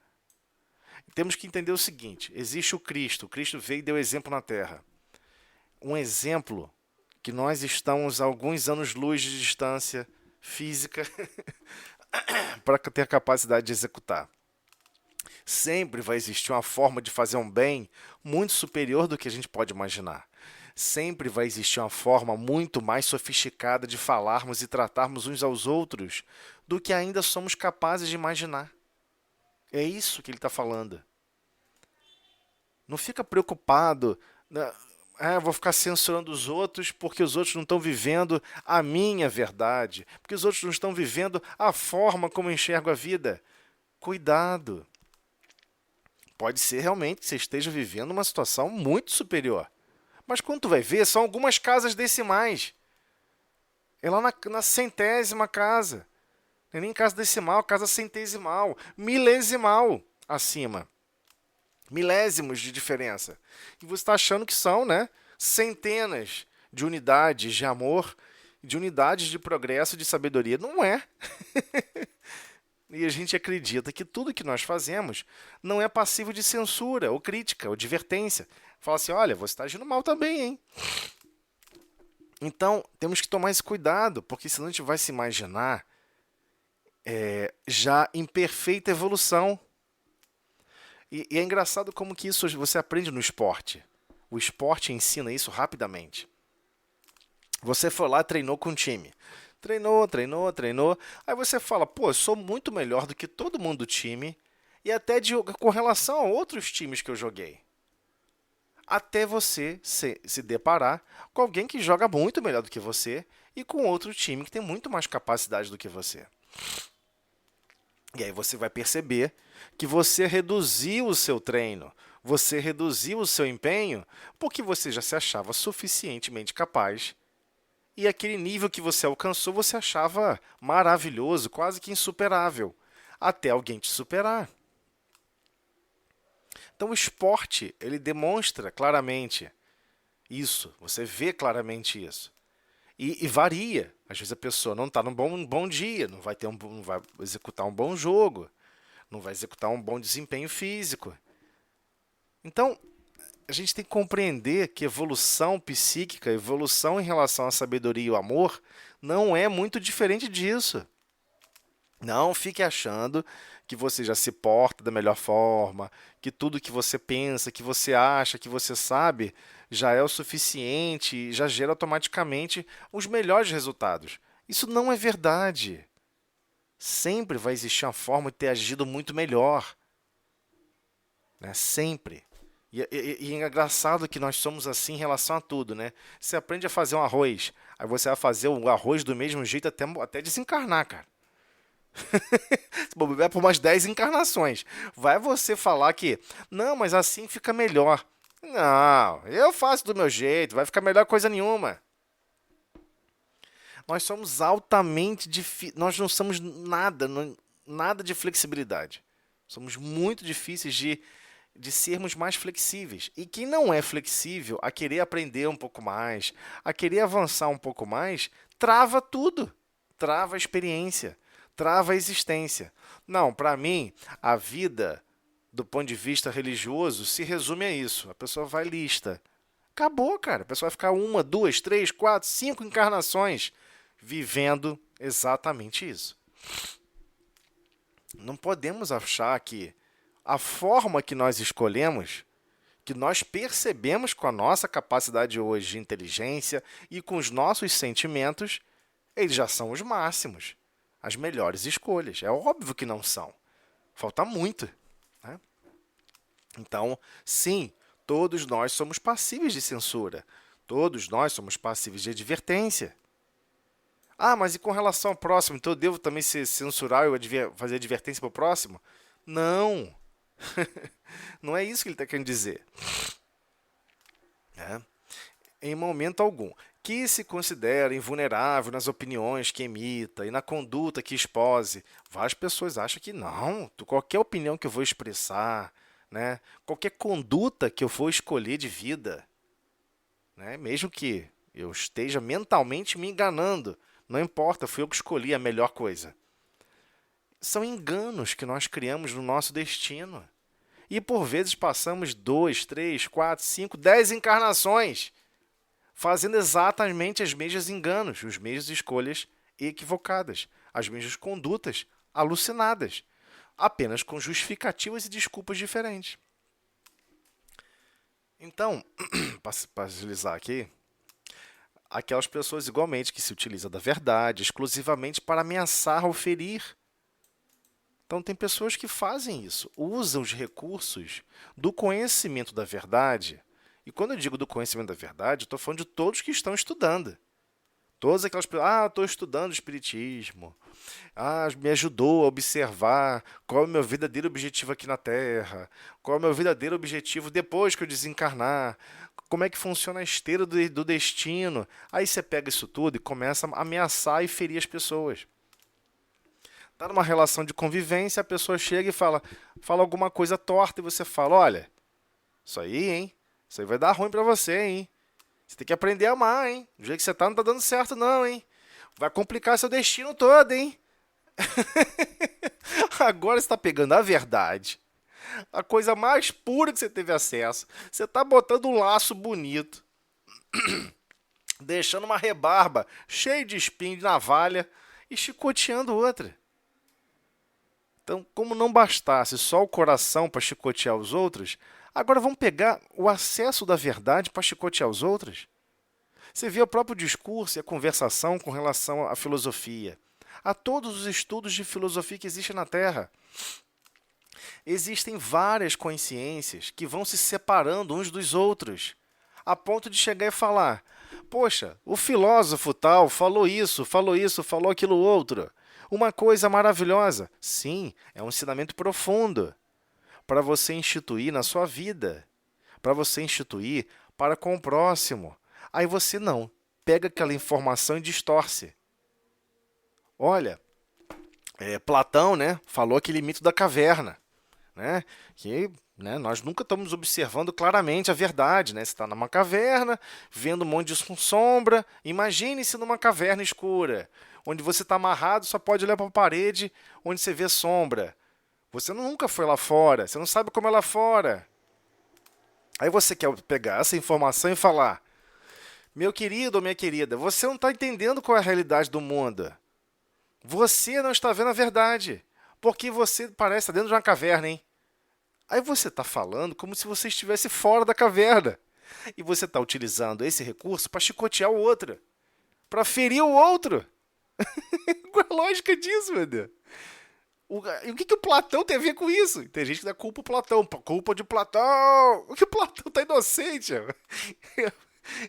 Temos que entender o seguinte, existe o Cristo veio e deu exemplo na Terra. Um exemplo que nós estamos a alguns anos-luz de distância física para ter a capacidade de executar. Sempre vai existir uma forma de fazer um bem muito superior do que a gente pode imaginar. Sempre vai existir uma forma muito mais sofisticada de falarmos e tratarmos uns aos outros do que ainda somos capazes de imaginar. É isso que ele está falando. Não fica preocupado, né? Vou ficar censurando os outros porque os outros não estão vivendo a minha verdade, porque os outros não estão vivendo a forma como eu enxergo a vida. Cuidado! Pode ser realmente que você esteja vivendo uma situação muito superior. Mas quando tu vai ver, são algumas casas decimais. É lá na centésima casa. Não é nem casa decimal, casa centesimal, milesimal acima. Milésimos de diferença. E você está achando que são, né, centenas de unidades de amor, de unidades de progresso, de sabedoria. Não é. E a gente acredita que tudo que nós fazemos não é passivo de censura, ou crítica, ou advertência. Fala assim, olha, você está agindo mal também, hein? Então, temos que tomar esse cuidado, porque senão a gente vai se imaginar já em perfeita evolução. E é engraçado como que isso você aprende no esporte. O esporte ensina isso rapidamente. Você foi lá, treinou com um time. Treinou. Aí você fala, pô, eu sou muito melhor do que todo mundo do time e até com relação a outros times que eu joguei. Até você se deparar com alguém que joga muito melhor do que você e com outro time que tem muito mais capacidade do que você. E aí você vai perceber que você reduziu o seu treino, você reduziu o seu empenho porque você já se achava suficientemente capaz e aquele nível que você alcançou você achava maravilhoso, quase que insuperável, até alguém te superar. Então o esporte, ele demonstra claramente isso, você vê claramente isso. E varia. Às vezes a pessoa não está num bom dia, não vai executar um bom jogo, não vai executar um bom desempenho físico. Então, a gente tem que compreender que evolução psíquica, evolução em relação à sabedoria e o amor, não é muito diferente disso. Não fique achando que você já se porta da melhor forma, que tudo que você pensa, que você acha, que você sabe, já é o suficiente e já gera automaticamente os melhores resultados. Isso não é verdade. Sempre vai existir uma forma de ter agido muito melhor, né? Sempre. E é engraçado que nós somos assim em relação a tudo, né? Você aprende a fazer um arroz, aí você vai fazer o arroz do mesmo jeito até desencarnar, cara. Se bobear por umas 10 encarnações. Vai você falar que, não, mas assim fica melhor. Não, eu faço do meu jeito, vai ficar melhor coisa nenhuma. Nós somos altamente difíceis, nós não somos nada de flexibilidade. Somos muito difíceis de sermos mais flexíveis. E quem não é flexível a querer aprender um pouco mais, a querer avançar um pouco mais, trava tudo. Trava a experiência, trava a existência. Não, para mim, a vida, do ponto de vista religioso, se resume a isso. A pessoa vai lista. Acabou, cara. A pessoa vai ficar uma, duas, três, quatro, cinco encarnações vivendo exatamente isso. Não podemos achar que a forma que nós escolhemos, que nós percebemos com a nossa capacidade hoje de inteligência e com os nossos sentimentos, eles já são os máximos, as melhores escolhas. É óbvio que não são. Falta muito, né? Então, sim, todos nós somos passíveis de censura. Todos nós somos passíveis de advertência. Ah, mas e com relação ao próximo? Então eu devo também ser censurar ou fazer advertência para o próximo? Não. Não é isso que ele está querendo dizer. É. Em momento algum. Que se considere invulnerável nas opiniões que emita e na conduta que expose. Várias pessoas acham que não, qualquer opinião que eu vou expressar, né, qualquer conduta que eu for escolher de vida, né, mesmo que eu esteja mentalmente me enganando, não importa, fui eu que escolhi a melhor coisa. São enganos que nós criamos no nosso destino. E por vezes passamos 2, 3, 4, 5, 10 encarnações fazendo exatamente as mesmas enganos, as mesmas escolhas equivocadas, as mesmas condutas alucinadas, apenas com justificativas e desculpas diferentes. Então, para agilizar aqui, aquelas pessoas igualmente que se utilizam da verdade exclusivamente para ameaçar ou ferir. Então, tem pessoas que fazem isso, usam os recursos do conhecimento da verdade. E quando eu digo do conhecimento da verdade, eu estou falando de todos que estão estudando. Todas aquelas pessoas, estou estudando o Espiritismo. Me ajudou a observar qual é o meu verdadeiro objetivo aqui na Terra. Qual é o meu verdadeiro objetivo depois que eu desencarnar. Como é que funciona a esteira do destino. Aí você pega isso tudo e começa a ameaçar e ferir as pessoas. Está numa relação de convivência, a pessoa chega e fala alguma coisa torta e você fala, olha, isso aí, hein? Isso aí vai dar ruim pra você, hein? Você tem que aprender a amar, hein? Do jeito que você tá, não tá dando certo, não, hein? Vai complicar seu destino todo, hein? Agora você tá pegando a verdade, a coisa mais pura que você teve acesso. Você tá botando um laço bonito, deixando uma rebarba cheia de espinho de navalha e chicoteando outra. Então, como não bastasse só o coração para chicotear os outros, agora vamos pegar o acesso da verdade para chicotear os outros? Você vê o próprio discurso e a conversação com relação à filosofia, a todos os estudos de filosofia que existem na Terra. Existem várias consciências que vão se separando uns dos outros, a ponto de chegar e falar, poxa, o filósofo tal falou isso, falou aquilo outro. Uma coisa maravilhosa. Sim, é um ensinamento profundo para você instituir na sua vida, para você instituir para com o próximo. Aí você não, pega aquela informação e distorce. Olha, Platão, né, falou aquele mito da caverna, né, que nós nunca estamos observando claramente a verdade. Né? Você está numa caverna, vendo um monte de sombra, imagine-se numa caverna escura, onde você está amarrado, só pode olhar para a parede, onde você vê sombra. Você nunca foi lá fora, você não sabe como é lá fora. Aí você quer pegar essa informação e falar: meu querido ou minha querida, você não está entendendo qual é a realidade do mundo. Você não está vendo a verdade. Porque você parece estar dentro de uma caverna, hein? Aí você está falando como se você estivesse fora da caverna. E você está utilizando esse recurso para chicotear o outro, para ferir o outro. Qual é a lógica disso, meu Deus? E o que o Platão tem a ver com isso? Tem gente que dá culpa ao Platão. Culpa de Platão! O que o Platão tá inocente?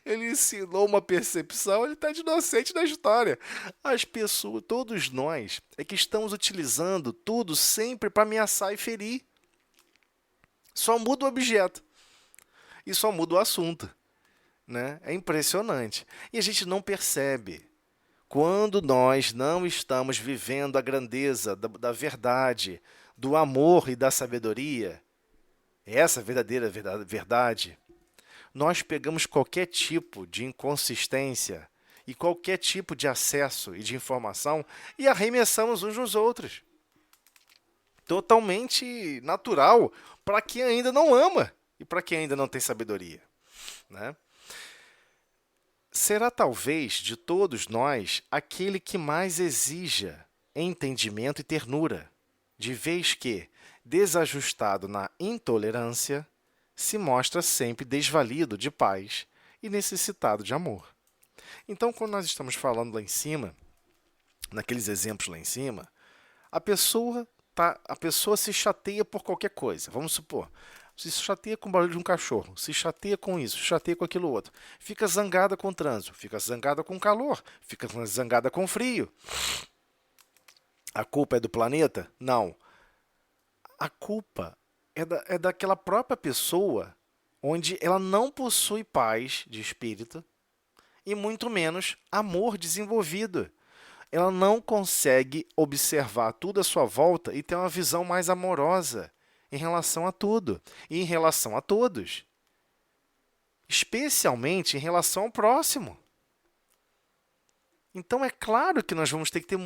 Ele ensinou uma percepção, ele está inocente na história. As pessoas, todos nós, é que estamos utilizando tudo sempre para ameaçar e ferir. Só muda o objeto e só muda o assunto, né? É impressionante. E a gente não percebe. Quando nós não estamos vivendo a grandeza da verdade, do amor e da sabedoria, essa verdadeira verdade, nós pegamos qualquer tipo de inconsistência e qualquer tipo de acesso e de informação e arremessamos uns nos outros. Totalmente natural para quem ainda não ama e para quem ainda não tem sabedoria, né? Será talvez de todos nós aquele que mais exija entendimento e ternura, de vez que, desajustado na intolerância, se mostra sempre desvalido de paz e necessitado de amor. Então, quando nós estamos falando lá em cima, naqueles exemplos lá em cima, a pessoa se chateia por qualquer coisa. Vamos supor, se chateia com o barulho de um cachorro, se chateia com isso, se chateia com aquilo outro. Fica zangada com o trânsito, fica zangada com o calor, fica zangada com o frio. A culpa é do planeta? Não. A culpa é daquela própria pessoa onde ela não possui paz de espírito e muito menos amor desenvolvido. Ela não consegue observar tudo à sua volta e ter uma visão mais amorosa em relação a tudo e em relação a todos, especialmente em relação ao próximo. Então, é claro que nós vamos ter que ter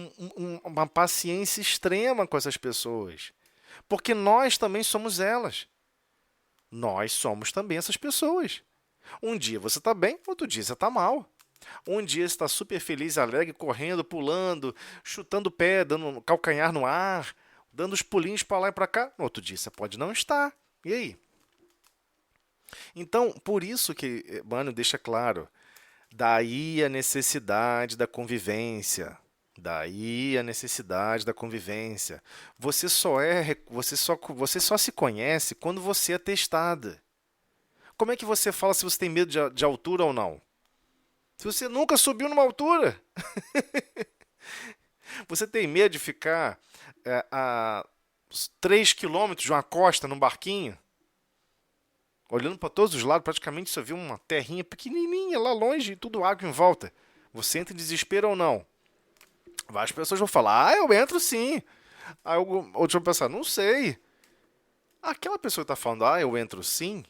uma paciência extrema com essas pessoas, porque nós também somos elas. Nós somos também essas pessoas. Um dia você está bem, outro dia você está mal. Um dia você está super feliz, alegre, correndo, pulando, chutando o pé, dando calcanhar no ar, dando os pulinhos para lá e para cá. No outro dia você pode não estar. E aí? Então, por isso que Emmanuel deixa claro, daí a necessidade da convivência. Daí a necessidade da convivência. Você só se conhece quando você é testada. Como é que você fala se você tem medo de altura ou não? Se você nunca subiu numa altura. Você tem medo de ficar a 3 quilômetros de uma costa num barquinho? Olhando para todos os lados, praticamente só viu uma terrinha pequenininha lá longe e tudo água em volta. Você entra em desespero ou não? Várias pessoas vão falar, eu entro sim. Aí outros vão pensar, não sei. Aquela pessoa que está falando, eu entro sim,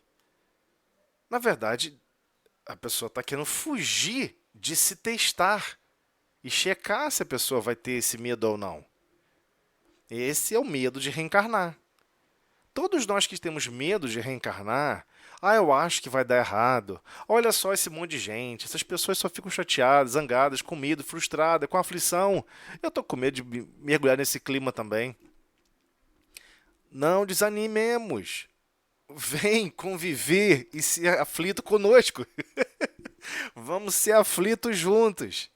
na verdade, a pessoa está querendo fugir de se testar e checar se a pessoa vai ter esse medo ou não. Esse é o medo de reencarnar. Todos nós que temos medo de reencarnar, eu acho que vai dar errado. Olha só esse monte de gente, essas pessoas só ficam chateadas, zangadas, com medo, frustradas, com aflição. Eu estou com medo de mergulhar nesse clima também. Não desanimemos. Vem conviver e ser aflito conosco. Vamos ser aflitos juntos.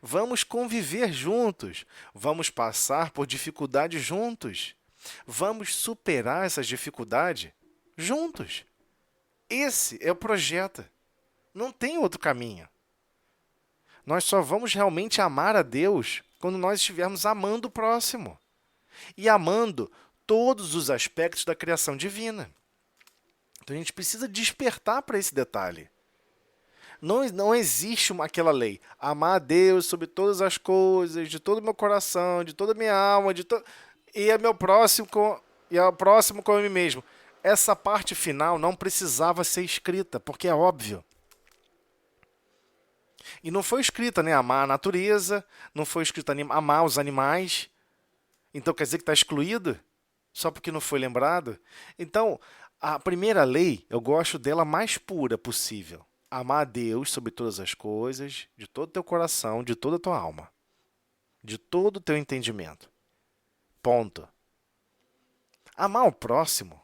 Vamos conviver juntos. Vamos passar por dificuldades juntos. Vamos superar essas dificuldades juntos. Esse é o projeto. Não tem outro caminho. Nós só vamos realmente amar a Deus quando nós estivermos amando o próximo. E amando todos os aspectos da criação divina. Então a gente precisa despertar para esse detalhe. Não existe aquela lei. Amar a Deus sobre todas as coisas, de todo o meu coração, de toda a minha alma, e é meu próximo e ao próximo como a mim mesmo. Essa parte final não precisava ser escrita, porque é óbvio. E não foi escrita, né? Amar a natureza, não foi escrita amar os animais. Então quer dizer que está excluído? Só porque não foi lembrado? Então, A primeira lei, eu gosto dela mais pura possível. Amar a Deus sobre todas as coisas, de todo o teu coração, de toda a tua alma, de todo o teu entendimento. Ponto. Amar o próximo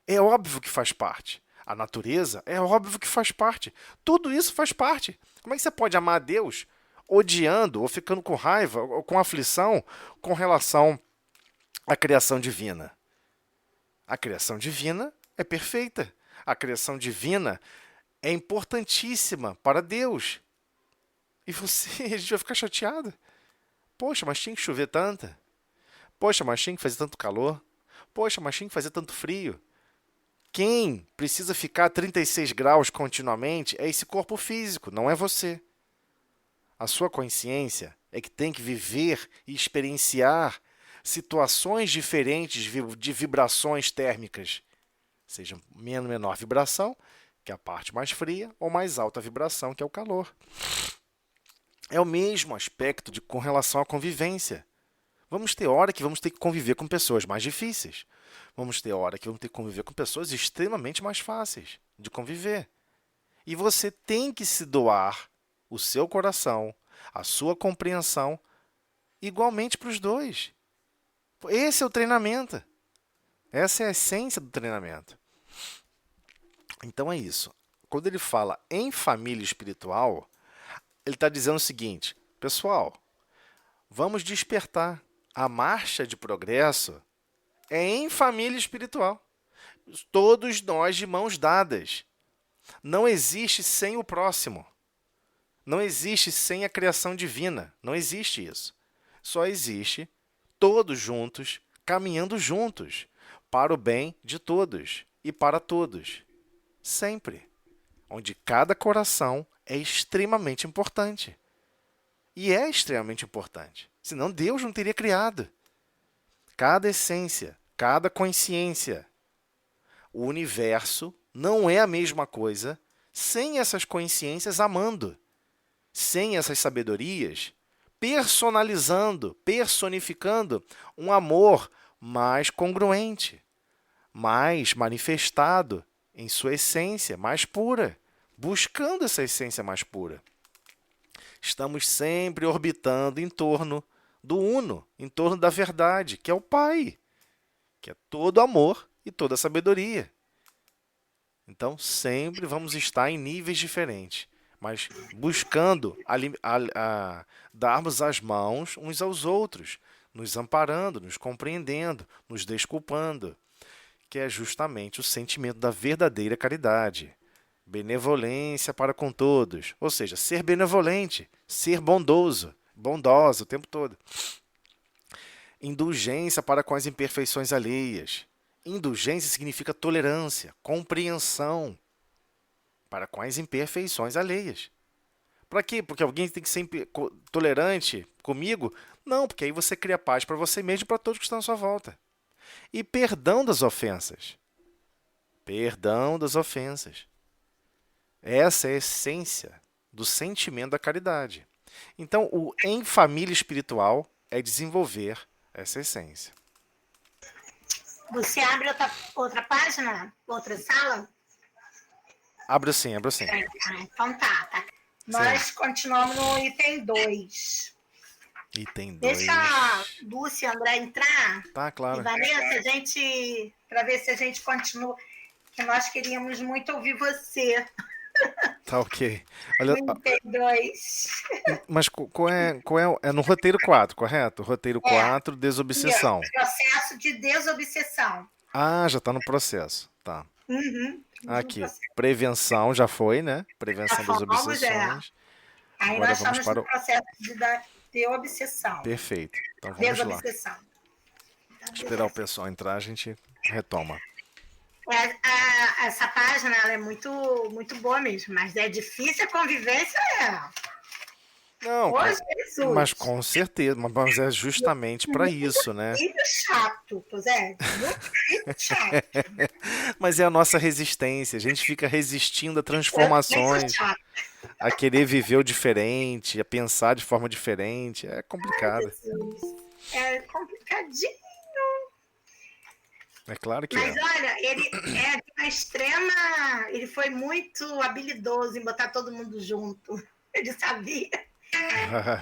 é óbvio que faz parte. A natureza é óbvio que faz parte. Tudo isso faz parte. Como é que você pode amar a Deus odiando ou ficando com raiva ou com aflição com relação à criação divina? A criação divina é perfeita. A criação divina é importantíssima para Deus. E você, a gente vai ficar chateado. Poxa, mas tinha que chover tanta. Poxa, mas tinha que fazer tanto calor. Poxa, mas tinha que fazer tanto frio. Quem precisa ficar a 36 graus continuamente é esse corpo físico, não é você. A sua consciência é que tem que viver e experienciar situações diferentes de vibrações térmicas, seja menor vibração, que é a parte mais fria, ou mais alta vibração, que é o calor. É o mesmo aspecto com relação à convivência. Vamos ter hora que vamos ter que conviver com pessoas mais difíceis. Vamos ter hora que vamos ter que conviver com pessoas extremamente mais fáceis de conviver. E você tem que se doar o seu coração, a sua compreensão, igualmente para os dois. Esse é o treinamento. Essa é a essência do treinamento. Então é isso. Quando ele fala em família espiritual, ele está dizendo o seguinte: pessoal, vamos despertar. A marcha de progresso é em família espiritual. Todos nós de mãos dadas. Não existe sem o próximo. Não existe sem a criação divina. Não existe isso. Só existe todos juntos, caminhando juntos, para o bem de todos e para todos. Sempre. Onde cada coração é extremamente importante. E é extremamente importante. Senão Deus não teria criado. Cada essência, cada consciência. O universo não é a mesma coisa sem essas consciências amando, sem essas sabedorias personalizando, personificando um amor mais congruente, mais manifestado em sua essência mais pura, buscando essa essência mais pura. Estamos sempre orbitando em torno do Uno, em torno da verdade, que é o Pai, que é todo amor e toda sabedoria. Então, sempre vamos estar em níveis diferentes, mas buscando darmos as mãos uns aos outros, nos amparando, nos compreendendo, nos desculpando, que é justamente o sentimento da verdadeira caridade. Benevolência para com todos, ou seja, ser benevolente, ser bondosa o tempo todo. Indulgência para com as imperfeições alheias. Indulgência significa tolerância, compreensão para com as imperfeições alheias. Para quê? Porque alguém tem que ser tolerante comigo? Não, porque aí você cria paz para você mesmo e para todos que estão à sua volta. E perdão das ofensas. Perdão das ofensas. Essa é a essência do sentimento da caridade. Então, o em família espiritual é desenvolver essa essência. Você abre outra página? Outra sala? Abro sim, abro sim. Então tá. Nós continuamos no item 2. Item 2. Deixa a Lúcia e André entrar. Tá, claro. E Vanessa, para ver se a gente continua, que nós queríamos muito ouvir você. Tá ok. Olha, Item 2. mas é no roteiro 4, correto? Roteiro 4, desobsessão. Processo de desobsessão. Ah, já está no processo. Tá. Uhum. Aqui, prevenção já foi, né? Prevenção das obsessões. Aí Agora nós vamos estamos para no processo de obsessão. Perfeito. Então vamos lá. Desobsessão. Esperar o pessoal entrar, a gente retoma. Essa página ela é muito, muito boa mesmo, mas é difícil a convivência. Não, Jesus. mas com certeza, mas é justamente para isso, né? Muito chato, Zé. Muito chato. Mas é a nossa resistência, a gente fica resistindo a transformações, a querer viver o diferente, a pensar de forma diferente, é complicado. É complicadinho. É claro que Mas é. olha, ele é de uma extrema. Ele foi muito habilidoso em botar todo mundo junto. Ele sabia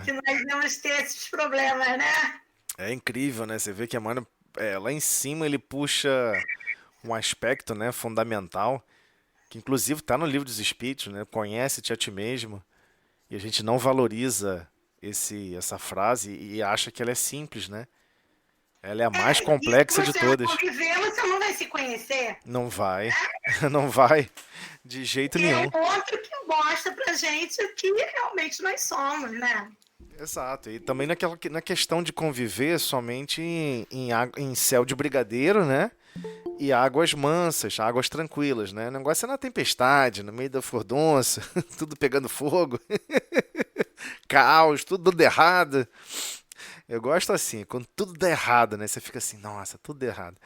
que nós íamos ter esses problemas, né? É incrível, né? Você vê que Emmanuel, lá em cima ele puxa um aspecto, né, fundamental, que inclusive está no livro dos Espíritos, né? Conhece-te a ti mesmo. E a gente não valoriza essa frase e acha que ela é simples, né? Ela é a mais E se complexa de você não todas. conviver, você não vai se conhecer. Não vai, não vai, de jeito E é nenhum. o outro que mostra pra gente que realmente nós somos, né? Exato. E também na questão de conviver somente em céu de brigadeiro, né? E águas mansas, águas tranquilas, né? O negócio é na tempestade, no meio da furdunça, tudo pegando fogo, caos, tudo dando errado. Eu gosto assim, quando tudo dá errado, né? Você fica assim, nossa, tudo dá errado.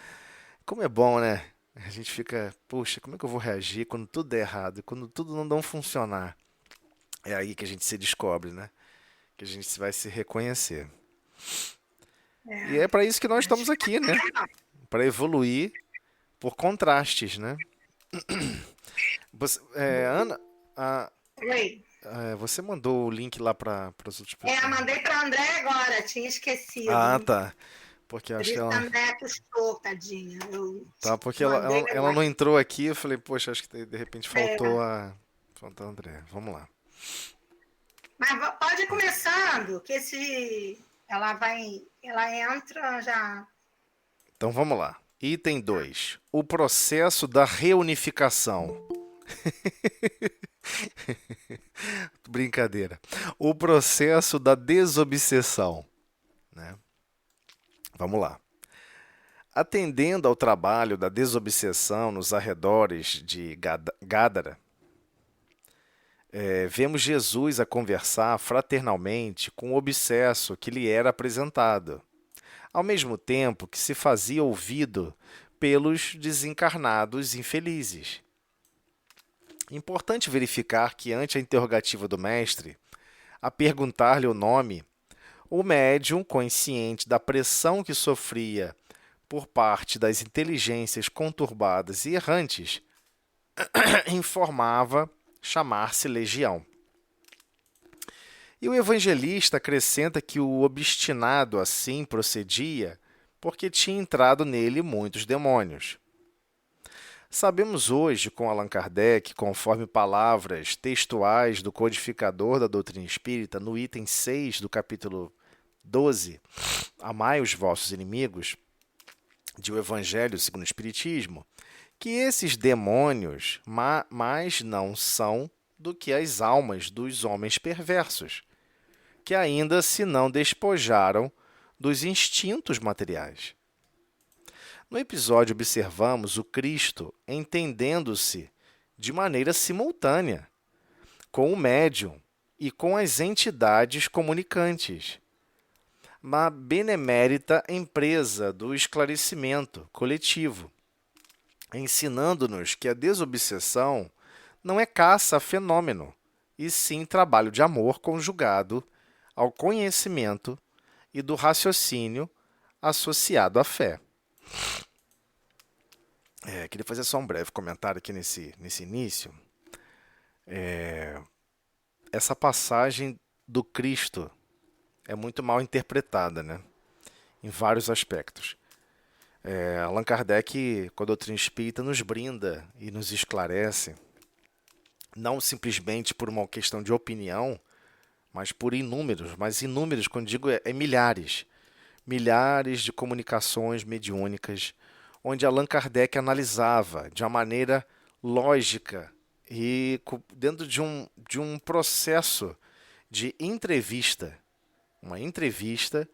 Como é bom, né? A gente fica, puxa, como é que eu vou reagir quando tudo der errado, quando tudo não funcionar? É aí que a gente se descobre, né? Que a gente vai se reconhecer. E É, é para isso que nós estamos acho que aqui, né? Para evoluir por contrastes, né? Ana, a- Oi. você mandou o link lá para os outros. Mandei para André agora, tinha Ah, esquecido. tá. Porque Por acho que isso que a ela. André custou, tadinha. Eu Tá, porque mandei ela agora. não entrou aqui. Eu falei, poxa, acho que de repente É, faltou a. Faltou a André. Vamos lá. mas pode ir começando, que esse ela entra já. Então vamos lá. Item 2. O processo da reunificação. Brincadeira. O processo da desobsessão. Né? Vamos lá. Atendendo ao trabalho da desobsessão nos arredores de Gádara, vemos Jesus a conversar fraternalmente com o obsesso que lhe era apresentado, ao mesmo tempo que se fazia ouvido pelos desencarnados infelizes. Importante verificar que, ante a interrogativa do mestre, a perguntar-lhe o nome, o médium, consciente da pressão que sofria por parte das inteligências conturbadas e errantes, informava chamar-se Legião. E o evangelista acrescenta que o obstinado assim procedia porque tinha entrado nele muitos demônios. Sabemos hoje, com Allan Kardec, conforme palavras textuais do codificador da doutrina espírita, no item 6 do capítulo 12, Amai os vossos inimigos, de O Evangelho segundo o Espiritismo, que esses demônios mais não são do que as almas dos homens perversos, que ainda se não despojaram dos instintos materiais. No episódio, observamos o Cristo entendendo-se de maneira simultânea com o médium e com as entidades comunicantes, uma benemérita empresa do esclarecimento coletivo, ensinando-nos que a desobsessão não é caça a fenômeno, e sim trabalho de amor conjugado ao conhecimento e do raciocínio associado à fé. Queria fazer só um breve comentário aqui nesse início. Essa passagem do Cristo é muito mal interpretada, né? Em vários aspectos. Allan Kardec, com a doutrina espírita, nos brinda e nos esclarece, não simplesmente por uma questão de opinião, mas por inúmeros, quando digo milhares, milhares de comunicações mediúnicas, onde Allan Kardec analisava de uma maneira lógica e dentro de um processo de entrevista, uma entrevista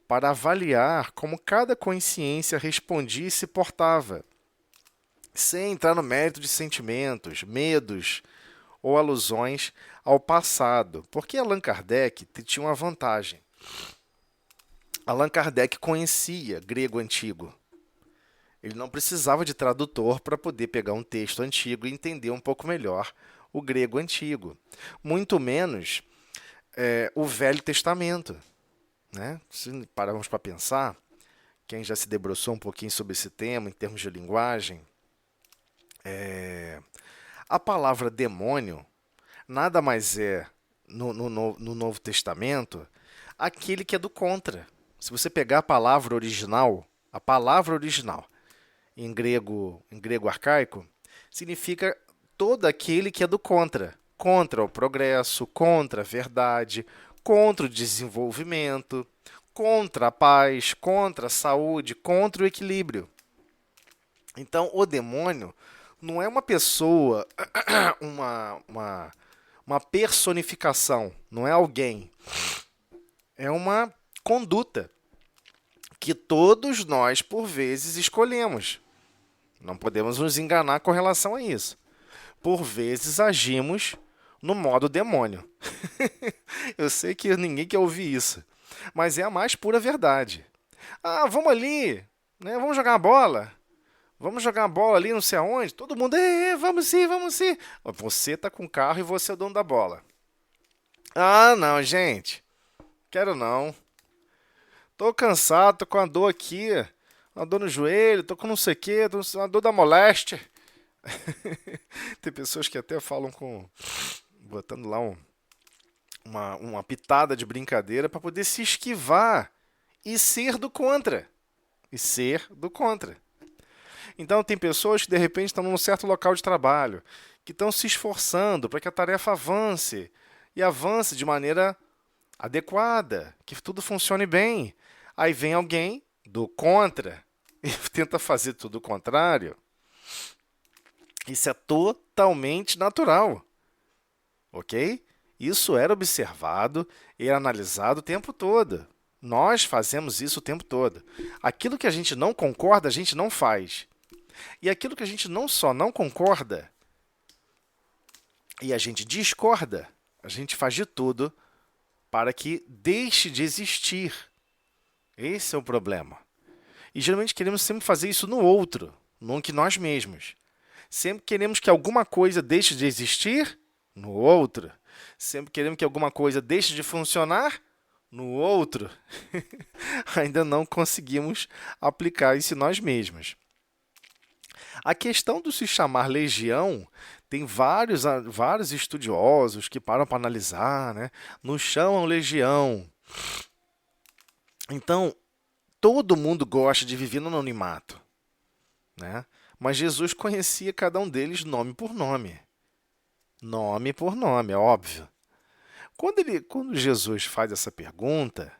para avaliar como cada consciência respondia e se portava, sem entrar no mérito de sentimentos, medos ou alusões ao passado, porque Allan Kardec tinha uma vantagem. Allan Kardec conhecia grego antigo. Ele não precisava de tradutor para poder pegar um texto antigo e entender um pouco melhor o grego antigo. Muito menos o Velho Testamento. Né? Se pararmos para pensar quem já se debruçou um pouquinho sobre esse tema em termos de linguagem, a palavra demônio nada mais é, no Novo Testamento, aquele que é do contra. Se você pegar a palavra original em grego arcaico, significa todo aquele que é do contra. Contra o progresso, contra a verdade, contra o desenvolvimento, contra a paz, contra a saúde, contra o equilíbrio. Então, o demônio não é uma pessoa, uma personificação, não é alguém. É uma conduta que todos nós, por vezes, escolhemos. Não podemos nos enganar com relação a isso. Por vezes, agimos no modo demônio. Eu sei que ninguém quer ouvir isso, mas é a mais pura verdade. Ah, vamos ali, né? Vamos jogar uma bola. Vamos jogar uma bola ali, não sei aonde. Todo mundo, vamos sim, vamos sim. Você tá com o carro e você é o dono da bola. Ah, não, gente. Quero não. Tô cansado, tô com a dor aqui. Uma dor no joelho, tô com não sei o quê, tô com uma dor da moléstia. Tem pessoas que até falam botando lá uma pitada de brincadeira para poder se esquivar e ser do contra. E ser do contra. Então, tem pessoas que, de repente, estão num certo local de trabalho, que estão se esforçando para que a tarefa avance, e avance de maneira adequada, que tudo funcione bem. Aí vem alguém do contra e tenta fazer tudo o contrário. Isso é totalmente natural, ok? Isso era observado e analisado o tempo todo. Nós fazemos isso o tempo todo. Aquilo que a gente não concorda, a gente não faz. E aquilo que a gente não só não concorda e a gente discorda, a gente faz de tudo para que deixe de existir. Esse é o problema. E geralmente queremos sempre fazer isso no outro, não que nós mesmos. Sempre queremos que alguma coisa deixe de existir no outro. Sempre queremos que alguma coisa deixe de funcionar no outro. Ainda não conseguimos aplicar isso em nós mesmos. A questão do se chamar legião, tem vários estudiosos que param para analisar, né? Nos chamam legião. Então, todo mundo gosta de viver no anonimato, né? Mas Jesus conhecia cada um deles nome por nome. Nome por nome, é óbvio. Quando Jesus faz essa pergunta,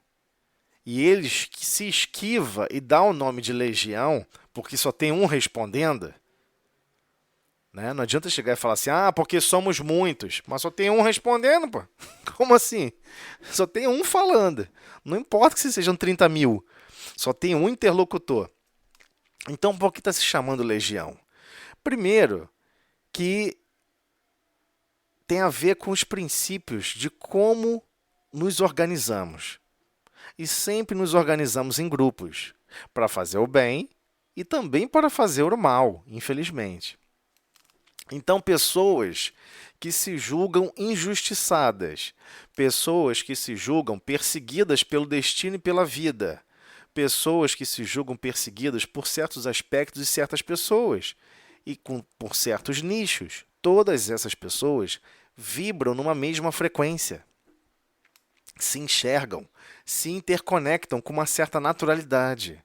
e ele se esquiva e dá o nome de legião, porque só tem um respondendo, né? Não adianta chegar e falar assim, porque somos muitos, mas só tem um respondendo, pô. Como assim? Só tem um falando. Não importa que sejam 30 mil, só tem um interlocutor. Então, por que está se chamando legião? Primeiro, que tem a ver com os princípios de como nos organizamos. E sempre nos organizamos em grupos, para fazer o bem e também para fazer o mal, infelizmente. Então, pessoas que se julgam injustiçadas, pessoas que se julgam perseguidas pelo destino e pela vida, pessoas que se julgam perseguidas por certos aspectos e certas pessoas, e por certos nichos. Todas essas pessoas vibram numa mesma frequência, se enxergam, se interconectam com uma certa naturalidade,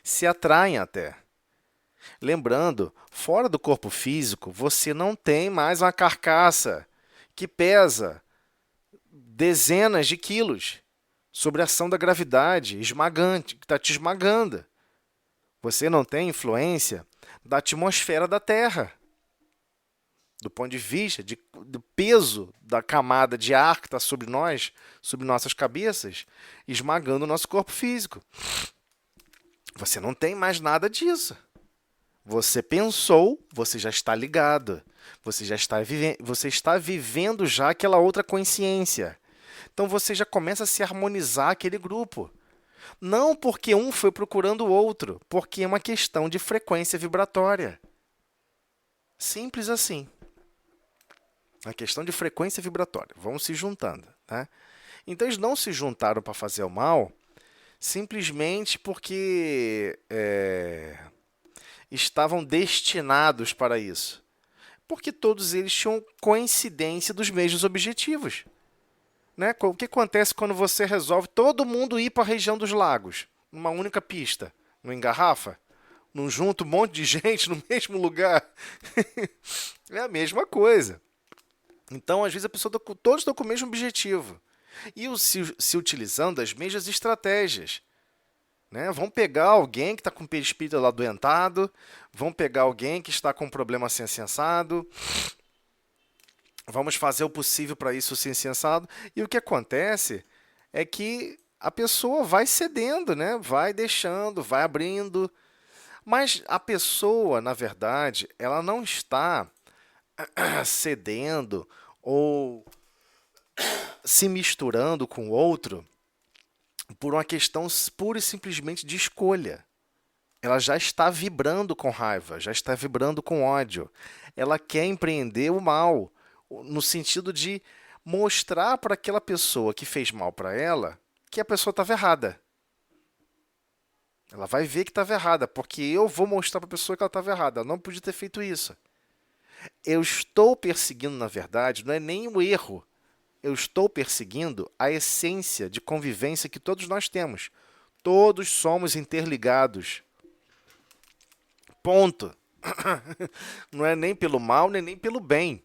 se atraem até. Lembrando, fora do corpo físico, você não tem mais uma carcaça que pesa dezenas de quilos sobre a ação da gravidade esmagante, que está te esmagando. Você não tem influência da atmosfera da Terra, do ponto de vista do peso da camada de ar que está sobre nós, sobre nossas cabeças, esmagando o nosso corpo físico. Você não tem mais nada disso. Você pensou, você já está ligado. Você está vivendo já aquela outra consciência. Então você já começa a se harmonizar aquele grupo. Não porque um foi procurando o outro, porque é uma questão de frequência vibratória. Simples assim. A questão de frequência vibratória. Vão se juntando, né? Então eles não se juntaram para fazer o mal simplesmente porque estavam destinados para isso. Porque todos eles tinham coincidência dos mesmos objetivos. Né? O que acontece quando você resolve todo mundo ir para a região dos lagos, numa única pista? Não engarrafa? Não junta um monte de gente no mesmo lugar? É a mesma coisa. Então, às vezes, todos estão com o mesmo objetivo. E se utilizando das mesmas estratégias. Né? Vão pegar alguém que está com o perispírito lá adoentado, vão pegar alguém que está com um problema assim insensado, vamos fazer o possível para isso ser insensado. E o que acontece é que a pessoa vai cedendo, né? Vai deixando, vai abrindo. Mas a pessoa, na verdade, ela não está cedendo ou se misturando com o outro por uma questão pura e simplesmente de escolha. Ela já está vibrando com raiva, já está vibrando com ódio. Ela quer empreender o mal, no sentido de mostrar para aquela pessoa que fez mal para ela que a pessoa estava errada. Ela vai ver que estava errada, porque eu vou mostrar para a pessoa que ela estava errada. Ela não podia ter feito isso. Eu estou perseguindo, na verdade, não é nem o erro. Eu estou perseguindo a essência de convivência que todos nós temos. Todos somos interligados. Ponto. Não é nem pelo mal, nem pelo bem.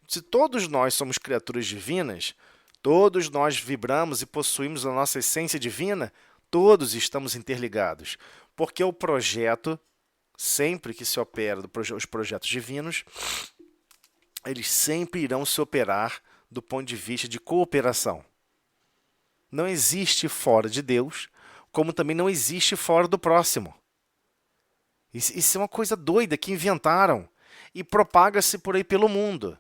Se todos nós somos criaturas divinas, todos nós vibramos e possuímos a nossa essência divina, todos estamos interligados. Porque o projeto, sempre que se opera os projetos divinos, eles sempre irão se operar do ponto de vista de cooperação. Não existe fora de Deus, como também não existe fora do próximo. Isso é uma coisa doida que inventaram e propaga-se por aí pelo mundo.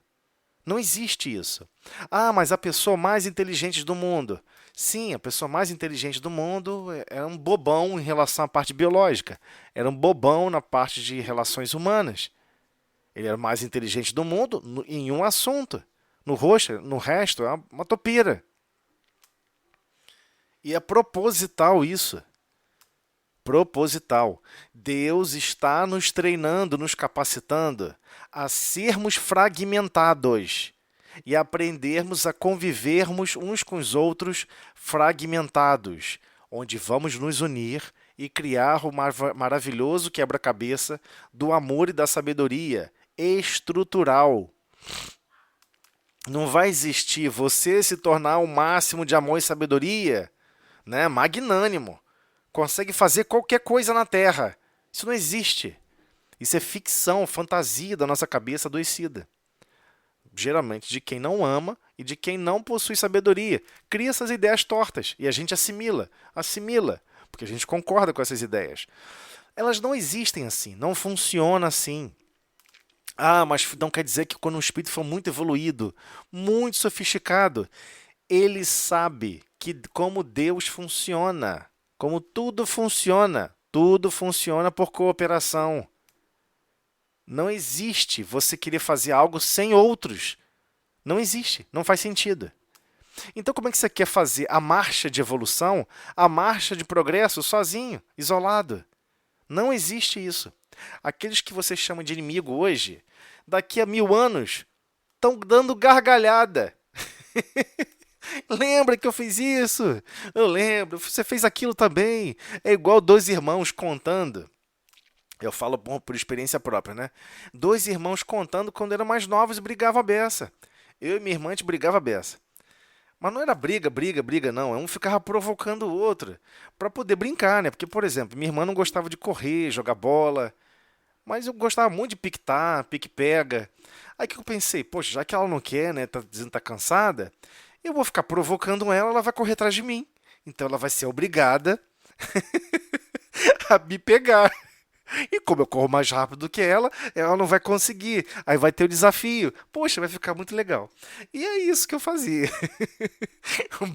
Não existe isso. Ah, mas a pessoa mais inteligente do mundo. Sim, a pessoa mais inteligente do mundo é um bobão em relação à parte biológica. Era um bobão na parte de relações humanas. Ele era o mais inteligente do mundo em um assunto. No resto, é uma topeira. E é proposital isso. Proposital. Deus está nos treinando, nos capacitando a sermos fragmentados e aprendermos a convivermos uns com os outros fragmentados, onde vamos nos unir e criar o maravilhoso quebra-cabeça do amor e da sabedoria estrutural. Não vai existir você se tornar o máximo de amor e sabedoria, né? Magnânimo. Consegue fazer qualquer coisa na Terra. Isso não existe. Isso é ficção, fantasia da nossa cabeça adoecida. Geralmente de quem não ama e de quem não possui sabedoria. Cria essas ideias tortas e a gente assimila, porque a gente concorda com essas ideias. Elas não existem assim, não funciona assim. Ah, mas não quer dizer que quando um espírito for muito evoluído, muito sofisticado, ele sabe como Deus funciona. Como tudo funciona por cooperação. Não existe você querer fazer algo sem outros. Não existe, não faz sentido. Então, como é que você quer fazer a marcha de evolução, a marcha de progresso sozinho, isolado? Não existe isso. Aqueles que você chama de inimigo hoje, daqui a 1000 anos, estão dando gargalhada. Lembra que eu fiz isso? Eu lembro. Você fez aquilo também. É igual 2 irmãos contando. Eu falo por experiência própria, né? 2 irmãos contando quando eram mais novos e brigavam a beça. Eu e minha irmã, a gente brigava a beça. Mas não era briga, não. Um ficava provocando o outro para poder brincar, né? Porque, por exemplo, minha irmã não gostava de correr, jogar bola. Mas eu gostava muito de piquetar, pique-pega. Aí que eu pensei, poxa, já que ela não quer, né? Tá dizendo que tá cansada, eu vou ficar provocando ela, ela vai correr atrás de mim. Então ela vai ser obrigada a me pegar. E como eu corro mais rápido do que ela não vai conseguir. Aí vai ter o desafio. Poxa, vai ficar muito legal. E é isso que eu fazia.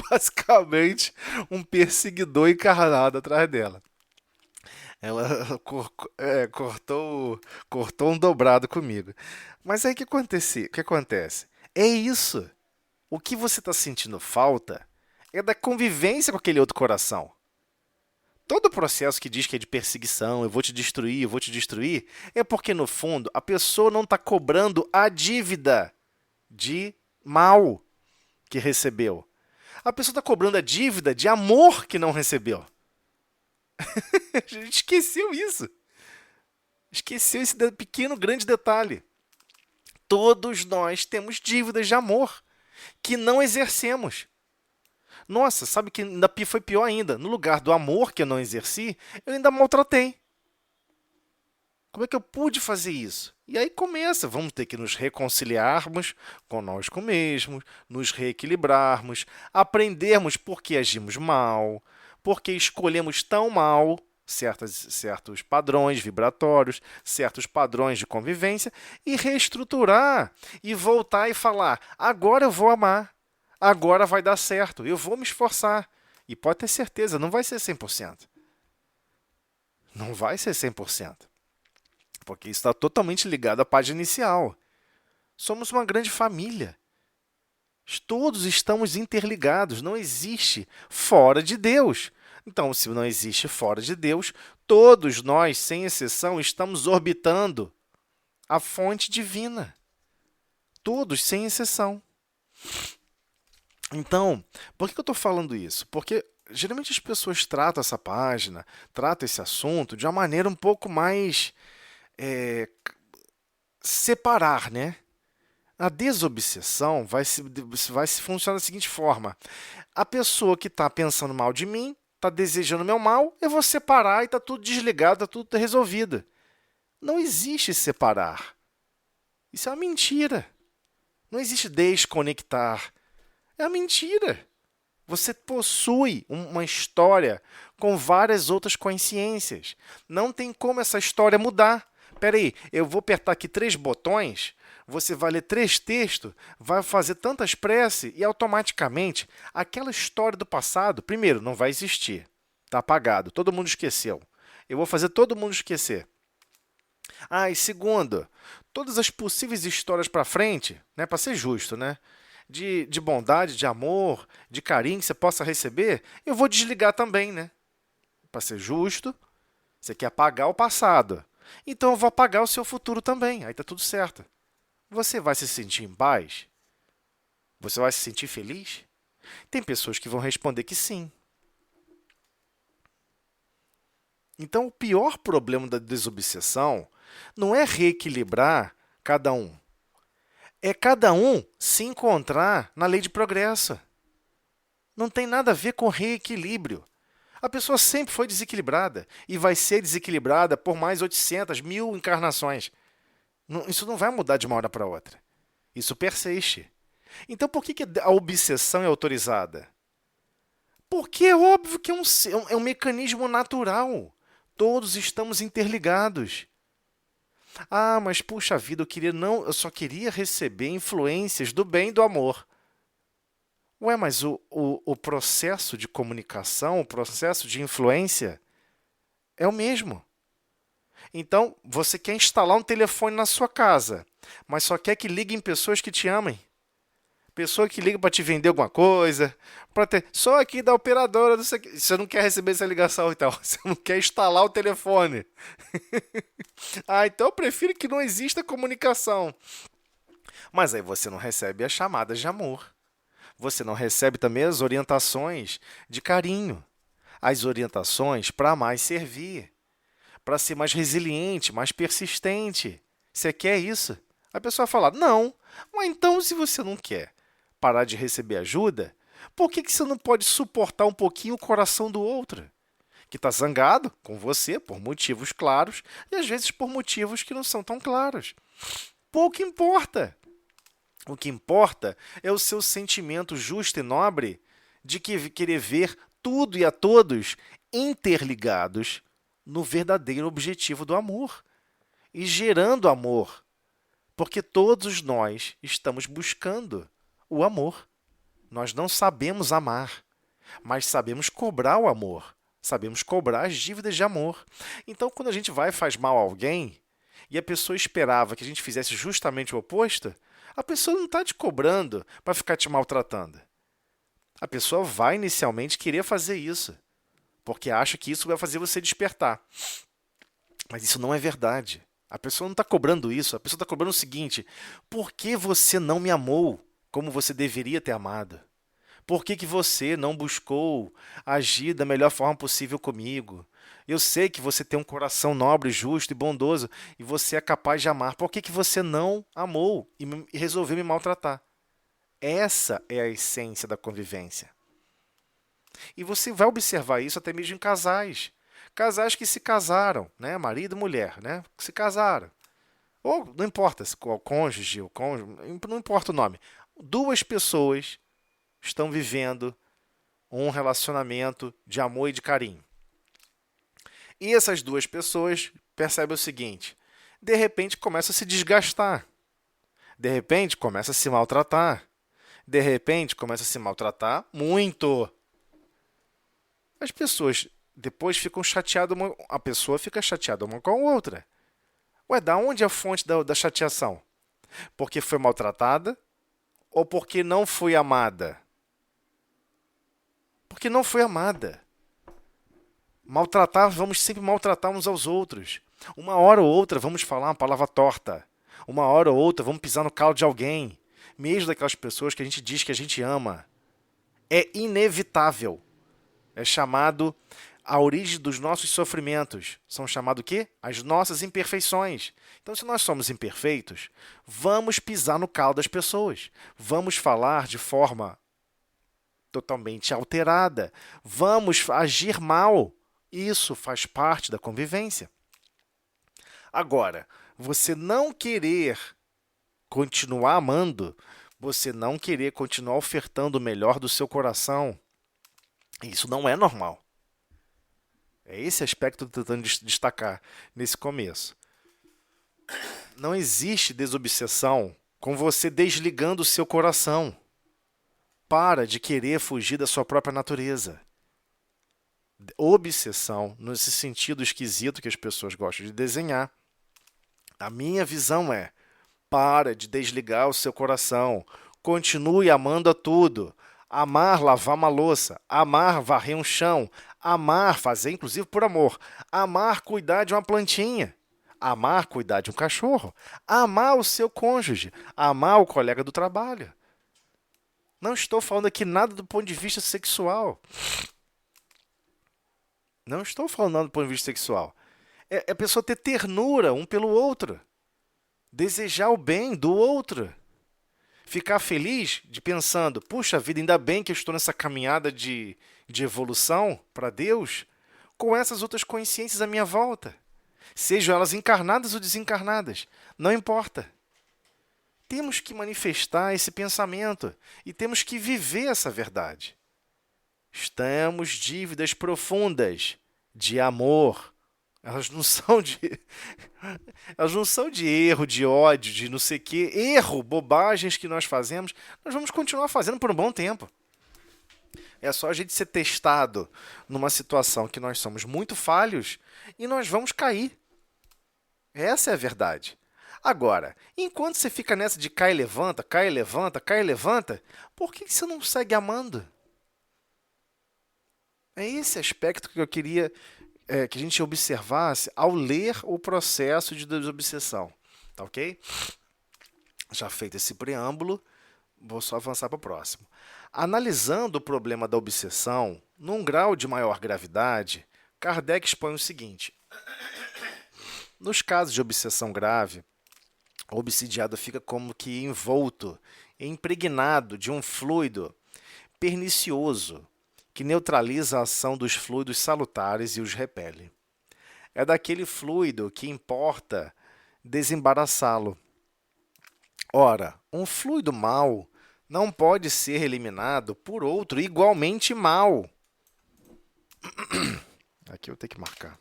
Basicamente, um perseguidor encarnado atrás dela. Ela cortou um dobrado comigo. Mas aí o que acontece? É isso. O que você está sentindo falta é da convivência com aquele outro coração. Todo processo que diz que é de perseguição, eu vou te destruir, é porque, no fundo, a pessoa não está cobrando a dívida de mal que recebeu. A pessoa está cobrando a dívida de amor que não recebeu. A gente esqueceu isso. Esqueceu esse pequeno, grande detalhe. Todos nós temos dívidas de amor que não exercemos. Nossa, sabe que ainda foi pior ainda? No lugar do amor que eu não exerci, eu ainda maltratei. Como é que eu pude fazer isso? E aí começa, vamos ter que nos reconciliarmos conosco mesmos, nos reequilibrarmos, aprendermos por que agimos mal, por que escolhemos tão mal certos padrões vibratórios, certos padrões de convivência e reestruturar e voltar e falar: agora eu vou amar, agora vai dar certo, eu vou me esforçar. E pode ter certeza, não vai ser 100%. Não vai ser 100%. Porque isso está totalmente ligado à página inicial. Somos uma grande família. Todos estamos interligados. Não existe fora de Deus. Então, se não existe fora de Deus, todos nós, sem exceção, estamos orbitando a fonte divina. Todos, sem exceção. Então, por que eu estou falando isso? Porque geralmente as pessoas tratam essa página, tratam esse assunto de uma maneira um pouco mais separar, né? A desobsessão vai se funcionar da seguinte forma: a pessoa que está pensando mal de mim, está desejando meu mal, eu vou separar e está tudo desligado, está tudo resolvido. Não existe separar. Isso é uma mentira. Não existe desconectar. É uma mentira. Você possui uma história com várias outras consciências. Não tem como essa história mudar. Espera aí, eu vou apertar aqui 3 botões, você vai ler 3 textos, vai fazer tantas preces e automaticamente aquela história do passado, primeiro, não vai existir. Está apagado, todo mundo esqueceu. Eu vou fazer todo mundo esquecer. E segundo, todas as possíveis histórias para frente, né, para ser justo, né, de bondade, de amor, de carinho que você possa receber, eu vou desligar também, né? Para ser justo, você quer apagar o passado. Então eu vou apagar o seu futuro também. Aí está tudo certo. Você vai se sentir em paz? Você vai se sentir feliz? Tem pessoas que vão responder que sim. Então, o pior problema da desobsessão não é reequilibrar cada um. É cada um se encontrar na lei de progresso. Não tem nada a ver com reequilíbrio. A pessoa sempre foi desequilibrada e vai ser desequilibrada por mais 800, 1000 encarnações. Isso não vai mudar de uma hora para outra. Isso persiste. Então, por que a obsessão é autorizada? Porque é óbvio que é um mecanismo natural. Todos estamos interligados. Mas puxa vida, eu só queria receber influências do bem e do amor. Ué, mas o processo de comunicação, o processo de influência é o mesmo. Então, você quer instalar um telefone na sua casa, mas só quer que liguem pessoas que te amem. Pessoa que liga para te vender alguma coisa, só aqui da operadora, você não quer receber essa ligação, então você não quer instalar o telefone. Então eu prefiro que não exista comunicação. Mas aí você não recebe as chamadas de amor. Você não recebe também as orientações de carinho, as orientações para amar e servir, para ser mais resiliente, mais persistente. Você quer isso? A pessoa fala: não. Mas então, se você não quer parar de receber ajuda, por que você não pode suportar um pouquinho o coração do outro? Que está zangado com você por motivos claros e às vezes por motivos que não são tão claros. Pouco importa. O que importa é o seu sentimento justo e nobre de querer ver tudo e a todos interligados no verdadeiro objetivo do amor e gerando amor, porque todos nós estamos buscando o amor. Nós não sabemos amar, mas sabemos cobrar o amor, sabemos cobrar as dívidas de amor. Então, quando a gente vai e faz mal a alguém e a pessoa esperava que a gente fizesse justamente o oposto, a pessoa não está te cobrando para ficar te maltratando. A pessoa vai inicialmente querer fazer isso. porque acha que isso vai fazer você despertar. Mas isso não é verdade. A pessoa não está cobrando isso, a pessoa está cobrando o seguinte: por que você não me amou como você deveria ter amado? Por que que você não buscou agir da melhor forma possível comigo? Eu sei que você tem um coração nobre, justo e bondoso e você é capaz de amar. Por que que você não amou e resolveu me maltratar? Essa é a essência da convivência. E você vai observar isso até mesmo em casais. Casais que se casaram, né? Marido e mulher, né? Que se casaram. Ou não importa se o cônjuge, não importa o nome. Duas pessoas estão vivendo um relacionamento de amor e de carinho. E essas duas pessoas percebem o seguinte: de repente começa a se desgastar, de repente começa a se maltratar, de repente começa a se maltratar muito. As pessoas depois ficam chateadas, a pessoa fica chateada uma com a outra. Ué, da onde é a fonte da chateação? Porque foi maltratada ou porque não foi amada? Porque não foi amada. Maltratar, vamos sempre maltratar uns aos outros. Uma hora ou outra vamos falar uma palavra torta. Uma hora ou outra vamos pisar no calo de alguém. Mesmo daquelas pessoas que a gente diz que a gente ama. É inevitável. É chamado a origem dos nossos sofrimentos. São chamados o quê? As nossas imperfeições. Então, se nós somos imperfeitos, vamos pisar no calo das pessoas. Vamos falar de forma totalmente alterada. Vamos agir mal. Isso faz parte da convivência. Agora, você não querer continuar amando, você não querer continuar ofertando o melhor do seu coração, isso não é normal. É esse aspecto que eu estou tentando destacar nesse começo. Não existe desobsessão com você desligando o seu coração. Para de querer fugir da sua própria natureza. Obsessão, nesse sentido esquisito que as pessoas gostam de desenhar. A minha visão é: para de desligar o seu coração. Continue amando a tudo. Amar lavar uma louça. Amar varrer um chão. Amar fazer, inclusive por amor. Amar cuidar de uma plantinha. Amar cuidar de um cachorro. Amar o seu cônjuge. Amar o colega do trabalho. Não estou falando aqui nada do ponto de vista sexual. Não estou falando nada do ponto de vista sexual. É a pessoa ter ternura um pelo outro. Desejar o bem do outro. Ficar feliz de pensando: puxa vida, ainda bem que eu estou nessa caminhada de evolução para Deus com essas outras consciências à minha volta. Sejam elas encarnadas ou desencarnadas. Não importa. Temos que manifestar esse pensamento e temos que viver essa verdade. Temos dívidas profundas de amor. Elas não são de erro, de ódio, de não sei o quê. Erro, bobagens que nós fazemos, nós vamos continuar fazendo por um bom tempo. É só a gente ser testado numa situação que nós somos muito falhos e nós vamos cair. Essa é a verdade. Agora, enquanto você fica nessa de cai e levanta, cai e levanta, cai e levanta, por que você não segue amando? É esse aspecto que eu queria que a gente observasse ao ler o processo de desobsessão. Tá ok? Já feito esse preâmbulo, vou só avançar para o próximo. Analisando o problema da obsessão, num grau de maior gravidade, Kardec expõe o seguinte: nos casos de obsessão grave, o obsidiado fica como que envolto, impregnado de um fluido pernicioso que neutraliza a ação dos fluidos salutares e os repele. É daquele fluido que importa desembaraçá-lo. Ora, um fluido mau não pode ser eliminado por outro igualmente mau. Aqui eu tenho que marcar.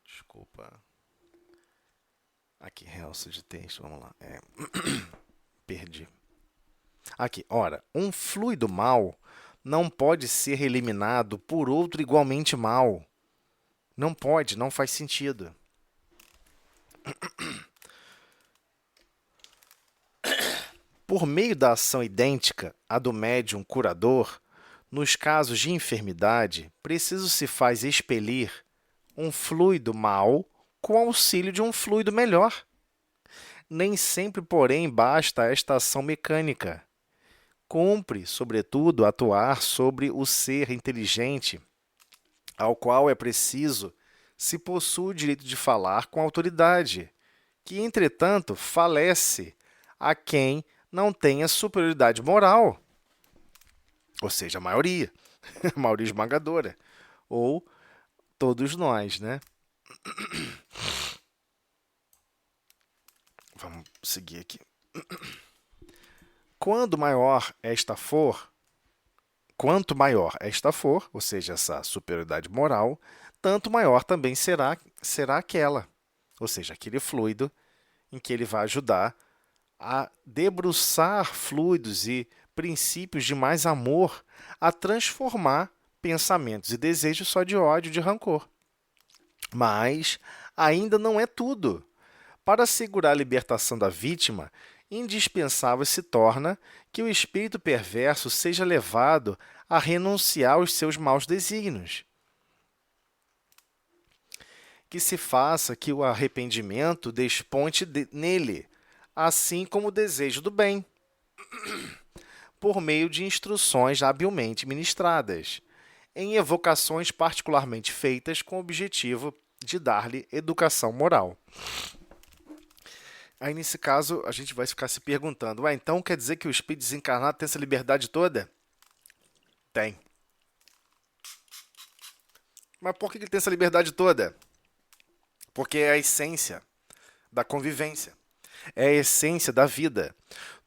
Desculpa. Aqui, realce de texto, vamos lá. Perdi. Aqui, ora, um fluido mau não pode ser eliminado por outro igualmente mau. Não pode, não faz sentido. Por meio da ação idêntica à do médium curador, nos casos de enfermidade, preciso se faz expelir um fluido mau com auxílio de um fluido melhor. Nem sempre, porém, basta esta ação mecânica. Cumpre, sobretudo, atuar sobre o ser inteligente, ao qual é preciso se possui o direito de falar com autoridade, que, entretanto, falece a quem não tenha superioridade moral, ou seja, a maioria, a maioria esmagadora, ou todos nós, né? Vamos seguir aqui. Quanto maior esta for, ou seja, essa superioridade moral, tanto maior também será aquela, ou seja, aquele fluido em que ele vai ajudar a debruçar fluidos e princípios de mais amor, a transformar pensamentos e desejos só de ódio e de rancor. Mas ainda não é tudo. Para assegurar a libertação da vítima, indispensável se torna que o espírito perverso seja levado a renunciar aos seus maus desígnios. Que se faça que o arrependimento desponte nele, assim como o desejo do bem, por meio de instruções habilmente ministradas, em evocações particularmente feitas com o objetivo de dar-lhe educação moral. Aí, nesse caso, a gente vai ficar se perguntando, então quer dizer que o espírito desencarnado tem essa liberdade toda? Tem. Mas por que ele tem essa liberdade toda? Porque é a essência da convivência, é a essência da vida.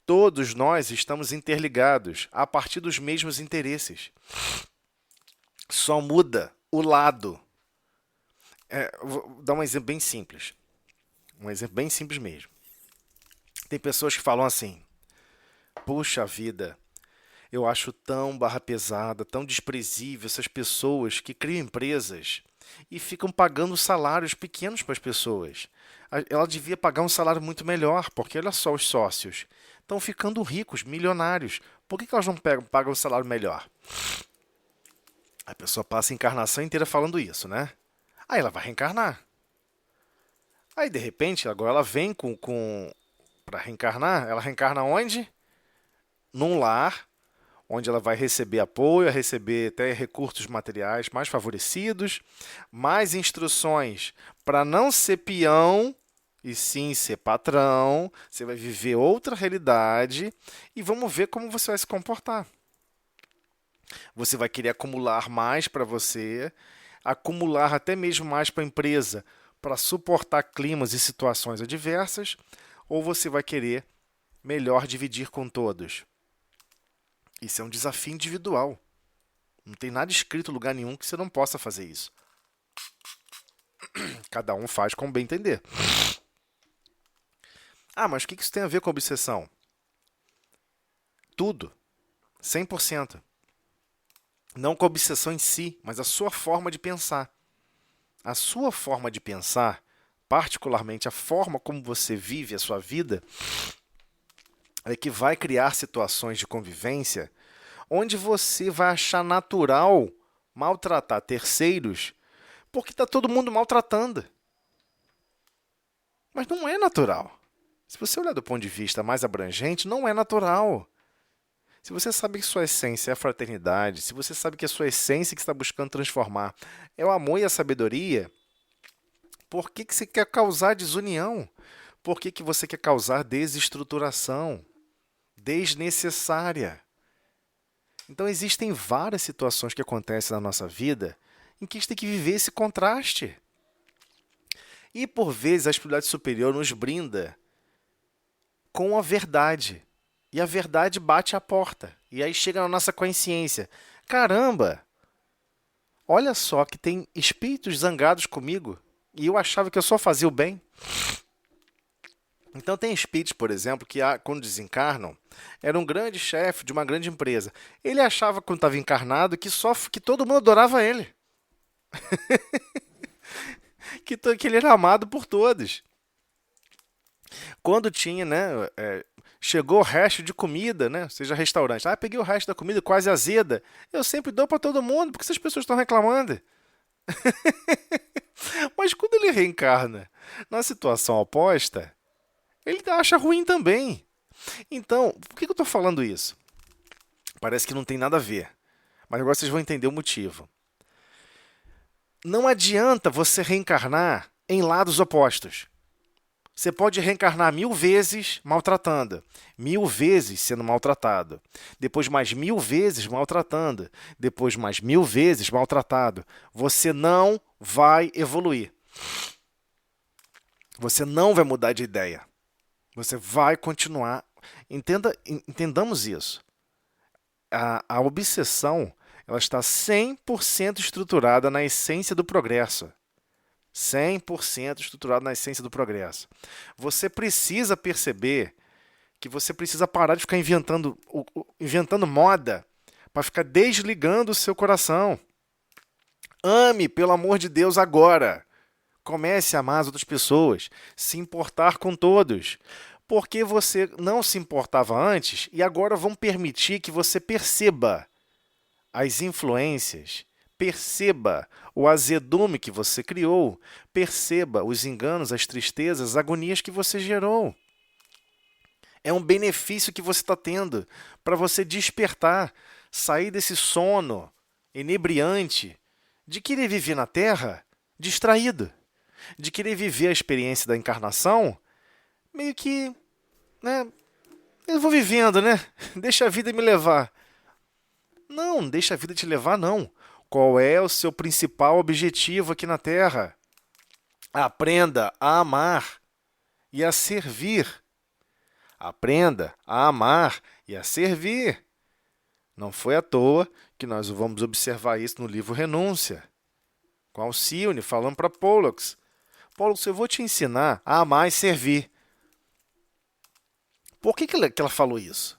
Todos nós estamos interligados a partir dos mesmos interesses. Só muda o lado. Vou dar um exemplo bem simples. Um exemplo bem simples mesmo. Tem pessoas que falam assim, puxa vida, eu acho tão barra pesada, tão desprezível essas pessoas que criam empresas e ficam pagando salários pequenos para as pessoas. Ela devia pagar um salário muito melhor, porque olha só, os sócios estão ficando ricos, milionários. Por que elas não pagam um salário melhor? A pessoa passa a encarnação inteira falando isso, né? Aí ela vai reencarnar. Aí, de repente, agora ela vem para reencarnar. Ela reencarna onde? Num lar, onde ela vai receber apoio, receber até recursos materiais mais favorecidos, mais instruções para não ser peão e sim ser patrão. Você vai viver outra realidade e vamos ver como você vai se comportar. Você vai querer acumular mais para você, acumular até mesmo mais para a empresa, para suportar climas e situações adversas, ou você vai querer melhor dividir com todos. Isso é um desafio individual. Não tem nada escrito em lugar nenhum que você não possa fazer isso. Cada um faz como bem entender. Mas o que isso tem a ver com obsessão? Tudo. 100%. Não com a obsessão em si, mas a sua forma de pensar. A sua forma de pensar, particularmente a forma como você vive a sua vida, é que vai criar situações de convivência onde você vai achar natural maltratar terceiros porque está todo mundo maltratando. Mas não é natural. Se você olhar do ponto de vista mais abrangente, não é natural. Se você sabe que sua essência é a fraternidade, se você sabe que a sua essência que está buscando transformar é o amor e a sabedoria, por que você quer causar desunião? Por que você quer causar desestruturação desnecessária? Então, existem várias situações que acontecem na nossa vida em que a gente tem que viver esse contraste. E, por vezes, a espiritualidade superior nos brinda com a verdade. E a verdade bate à porta. E aí chega na nossa consciência. Caramba! Olha só que tem espíritos zangados comigo e eu achava que eu só fazia o bem. Então tem espíritos, por exemplo, que quando desencarnam, era um grande chefe de uma grande empresa. Ele achava, quando estava encarnado, que todo mundo adorava ele. que ele era amado por todos. Quando tinha, Chegou o resto de comida, né? Seja restaurante. Ah, peguei o resto da comida quase azeda. Eu sempre dou para todo mundo, porque essas pessoas estão reclamando. Mas quando ele reencarna na situação oposta, ele acha ruim também. Então, por que eu estou falando isso? Parece que não tem nada a ver. Mas agora vocês vão entender o motivo. Não adianta você reencarnar em lados opostos. Você pode reencarnar 1000 vezes maltratando, 1000 vezes sendo maltratado, depois mais 1000 vezes maltratando, depois mais 1000 vezes maltratado. Você não vai evoluir. Você não vai mudar de ideia. Você vai continuar. Entendamos isso. A obsessão ela está 100% estruturada na essência do progresso. 100% estruturado na essência do progresso. Você precisa perceber que você precisa parar de ficar inventando moda para ficar desligando o seu coração. Ame, pelo amor de Deus, agora. Comece a amar as outras pessoas, se importar com todos. Porque você não se importava antes e agora vão permitir que você perceba as influências, perceba o azedume que você criou, perceba os enganos, as tristezas, as agonias que você gerou. É um benefício que você está tendo para você despertar, sair desse sono inebriante de querer viver na Terra distraído, de querer viver a experiência da encarnação meio que, né, eu vou vivendo, né? Deixa a vida me levar. Não deixa a vida te levar, não. Qual é o seu principal objetivo aqui na Terra? Aprenda a amar e a servir. Aprenda a amar e a servir. Não foi à toa que nós vamos observar isso no livro Renúncia, com Alcione falando para Pollux. Pollux, eu vou te ensinar a amar e servir. Por que ela falou isso?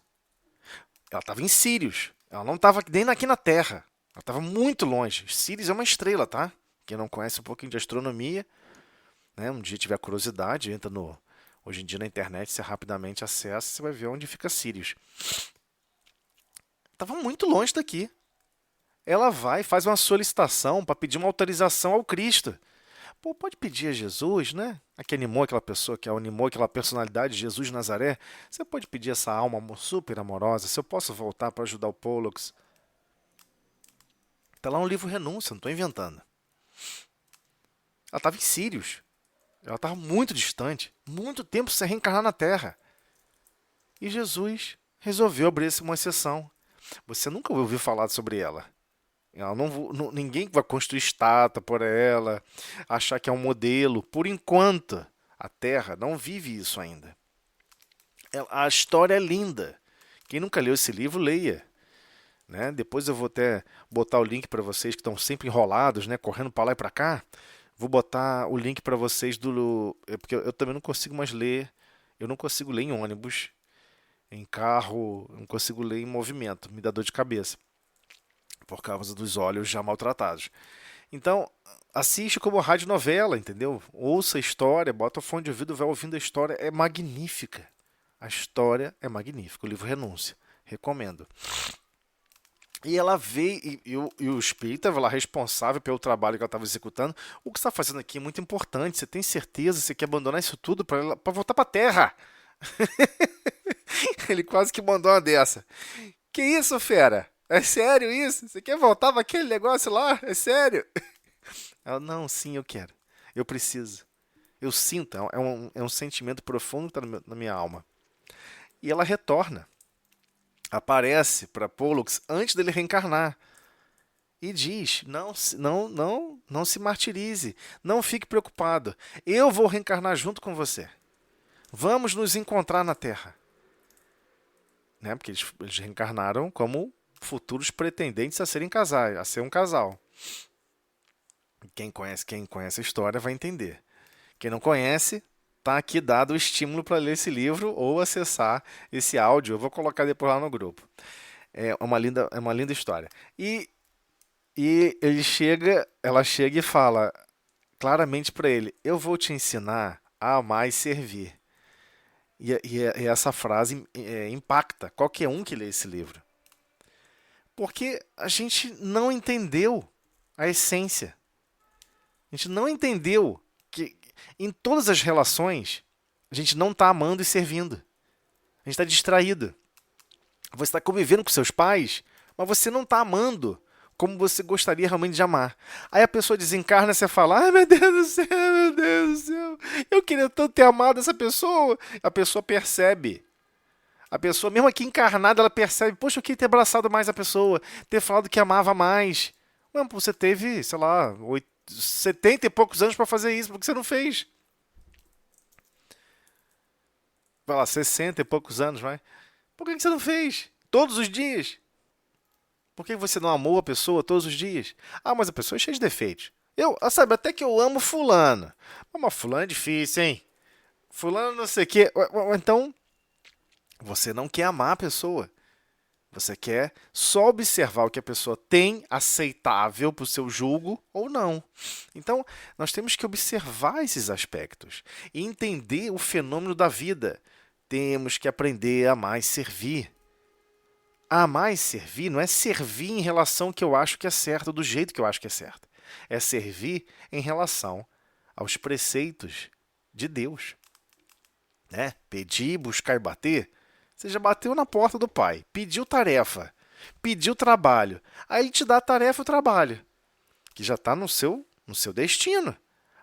Ela estava em Sírios. Ela não estava nem aqui na Terra. Ela estava muito longe. Sírios é uma estrela, tá? Quem não conhece um pouquinho de astronomia, né? Um dia tiver curiosidade, entra no... Hoje em dia na internet, você rapidamente acessa, você vai ver onde fica Sírios. Estava muito longe daqui. Ela vai, faz uma solicitação para pedir uma autorização ao Cristo. Pô, pode pedir a Jesus, né? A que animou aquela pessoa, que animou aquela personalidade, Jesus de Nazaré. Você pode pedir essa alma super amorosa, se eu posso voltar para ajudar o Pollux. Está lá no livro Renúncia, não estou inventando. Ela estava em Sírios. Ela estava muito distante, muito tempo sem reencarnar na Terra. E Jesus resolveu abrir uma exceção. Você nunca ouviu falar sobre ela. Ninguém vai construir estátua por ela, achar que é um modelo. Por enquanto, a Terra não vive isso ainda. A história é linda. Quem nunca leu esse livro, leia. Né? Depois eu vou até botar o link para vocês que estão sempre enrolados, né? Correndo para lá e para cá. Vou botar o link para vocês porque eu também não consigo mais ler. Eu não consigo ler em ônibus, em carro, não consigo ler em movimento. Me dá dor de cabeça por causa dos olhos já maltratados. Então, assiste como radionovela, entendeu? Ouça a história, bota o fone de ouvido, vai ouvindo a história. É magnífica. A história é magnífica. O livro Renúncia. Recomendo. E ela veio, e o espírita lá responsável pelo trabalho que ela estava executando. O que você está fazendo aqui é muito importante. Você tem certeza? Você quer abandonar isso tudo para voltar para a Terra? Ele quase que mandou uma dessa. Que isso, fera? É sério isso? Você quer voltar para aquele negócio lá? É sério? Ela, não, sim, eu quero. Eu preciso. Eu sinto. É um sentimento profundo que está na minha alma. E ela retorna. Aparece para Pollux antes dele reencarnar. E diz, não se martirize. Não fique preocupado. Eu vou reencarnar junto com você. Vamos nos encontrar na Terra. Né? Porque eles reencarnaram como futuros pretendentes a ser um casal. Quem conhece a história vai entender. Quem não conhece, tá aqui dado o estímulo para ler esse livro ou acessar esse áudio. Eu vou colocar depois lá no grupo. É uma linda história. E ela chega e fala claramente para ele: eu vou te ensinar a amar e servir. E essa frase impacta qualquer um que lê esse livro. Porque a gente não entendeu a essência. A gente não entendeu que em todas as relações a gente não está amando e servindo. A gente está distraído. Você está convivendo com seus pais, mas você não está amando como você gostaria realmente de amar. Aí a pessoa desencarna e você fala: ai meu Deus do céu, meu Deus do céu, eu queria tanto ter amado essa pessoa. A pessoa percebe. A pessoa, mesmo aqui encarnada, ela percebe: poxa, eu queria ter abraçado mais a pessoa, ter falado que amava mais. Ué, você teve, sei lá, 70 e poucos anos para fazer isso, por que você não fez? Vai lá, 60 e poucos anos, vai. Por que você não fez? Todos os dias? Por que você não amou a pessoa todos os dias? Ah, mas a pessoa é cheia de defeitos. Sabe, até que eu amo fulano. Mas fulano é difícil, hein? Fulano não sei o quê. Então, você não quer amar a pessoa. Você quer só observar o que a pessoa tem aceitável para o seu julgo ou não. Então, nós temos que observar esses aspectos e entender o fenômeno da vida. Temos que aprender a mais servir. Amar e servir não é servir em relação ao que eu acho que é certo, do jeito que eu acho que é certo. É servir em relação aos preceitos de Deus. Né? Pedir, buscar e bater. Você já bateu na porta do pai, pediu tarefa, pediu trabalho. Aí te dá a tarefa e o trabalho, que já está no seu destino.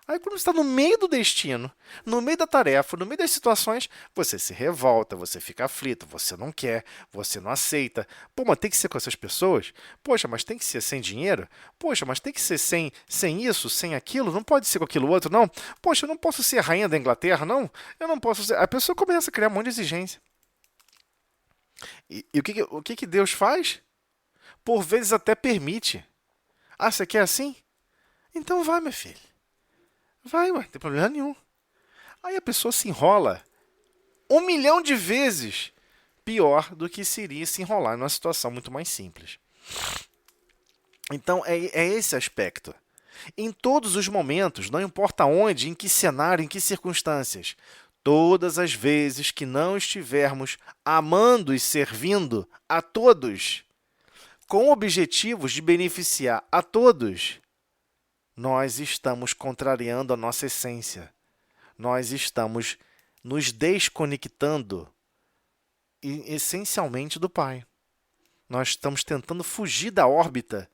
Aí quando você está no meio do destino, no meio da tarefa, no meio das situações, você se revolta, você fica aflito, você não quer, você não aceita. Pô, mas tem que ser com essas pessoas? Poxa, mas tem que ser sem dinheiro? Poxa, mas tem que ser sem isso, sem aquilo? Não pode ser com aquilo outro, não? Poxa, eu não posso ser a rainha da Inglaterra, não? Eu não posso ser... A pessoa começa a criar um monte de exigência. E o que Deus faz? Por vezes até permite. Ah, você quer assim? Então vai, meu filho. Vai, ué, não tem problema nenhum. Aí a pessoa se enrola 1 milhão de vezes pior do que seria se enrolar numa situação muito mais simples. Então, é esse aspecto. Em todos os momentos, não importa onde, em que cenário, em que circunstâncias, todas as vezes que não estivermos amando e servindo a todos, com objetivos de beneficiar a todos, nós estamos contrariando a nossa essência. Nós estamos nos desconectando essencialmente do Pai. Nós estamos tentando fugir da órbita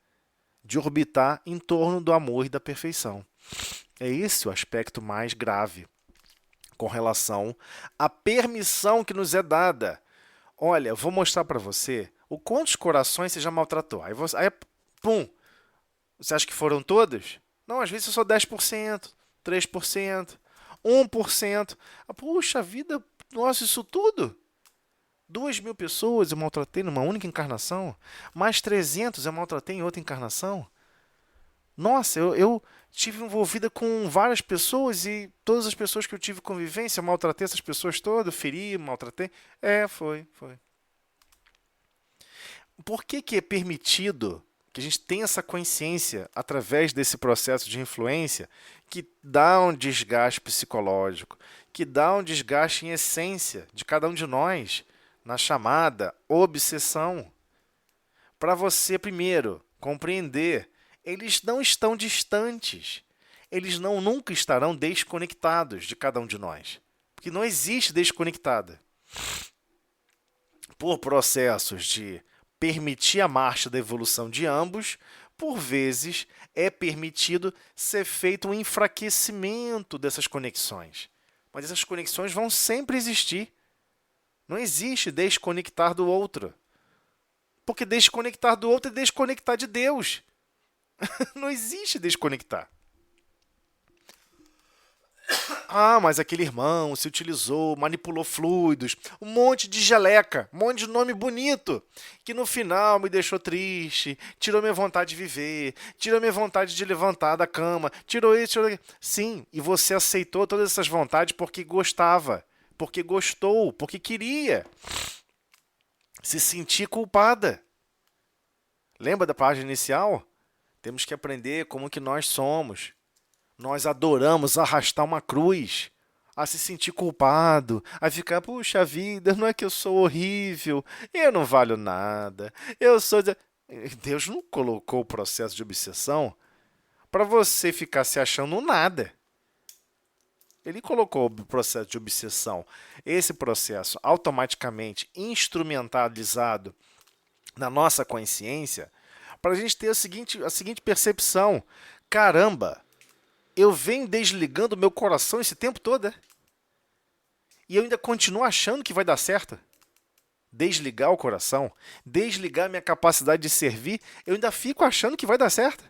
de orbitar em torno do amor e da perfeição. É esse o aspecto mais grave com relação à permissão que nos é dada. Olha, eu vou mostrar para você o quantos corações você já maltratou. Aí, pum, você acha que foram todos? Não, às vezes é só 10%, 3%, 1%. Puxa vida, nossa, isso tudo? 2.000 pessoas eu maltratei numa única encarnação, mais 300 eu maltratei em outra encarnação. Nossa, eu tive envolvida com várias pessoas e todas as pessoas que eu tive convivência, eu maltratei essas pessoas todas, feri, maltratei. Foi. Por que é permitido que a gente tenha essa consciência através desse processo de influência que dá um desgaste psicológico, que dá um desgaste em essência de cada um de nós na chamada obsessão? Para você, primeiro, compreender, eles não estão distantes, eles nunca estarão desconectados de cada um de nós, porque não existe desconectada. Por processos de permitir a marcha da evolução de ambos, por vezes é permitido ser feito um enfraquecimento dessas conexões. Mas essas conexões vão sempre existir. Não existe desconectar do outro. Porque desconectar do outro é desconectar de Deus. Não existe desconectar. Ah, mas aquele irmão se utilizou, manipulou fluidos, um monte de geleca, um monte de nome bonito, que no final me deixou triste, tirou minha vontade de viver, tirou minha vontade de levantar da cama, tirou isso, tirou aquilo. Sim, e você aceitou todas essas vontades porque gostava, porque gostou, porque queria se sentir culpada. Lembra da página inicial? Temos que aprender como que nós somos. Nós adoramos arrastar uma cruz. a se sentir culpado, a ficar, puxa vida, não é que eu sou horrível, eu não valho nada, eu sou. Deus não colocou o processo de obsessão para você ficar se achando um nada. Ele colocou o processo de obsessão, esse processo automaticamente instrumentalizado na nossa consciência, para a gente ter a seguinte percepção: caramba, eu venho desligando o meu coração esse tempo todo, é? E eu ainda continuo achando que vai dar certo? Desligar o coração, desligar minha capacidade de servir, eu ainda fico achando que vai dar certo?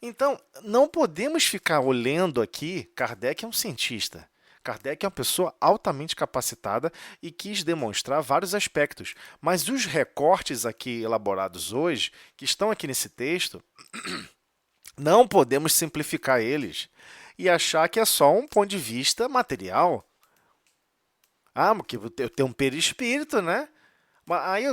Então, não podemos ficar olhando aqui. Kardec é um cientista. Kardec é uma pessoa altamente capacitada e quis demonstrar vários aspectos. Mas os recortes aqui elaborados hoje, que estão aqui nesse texto, não podemos simplificar eles e achar que é só um ponto de vista material. Ah, porque eu tenho um perispírito, né? Aí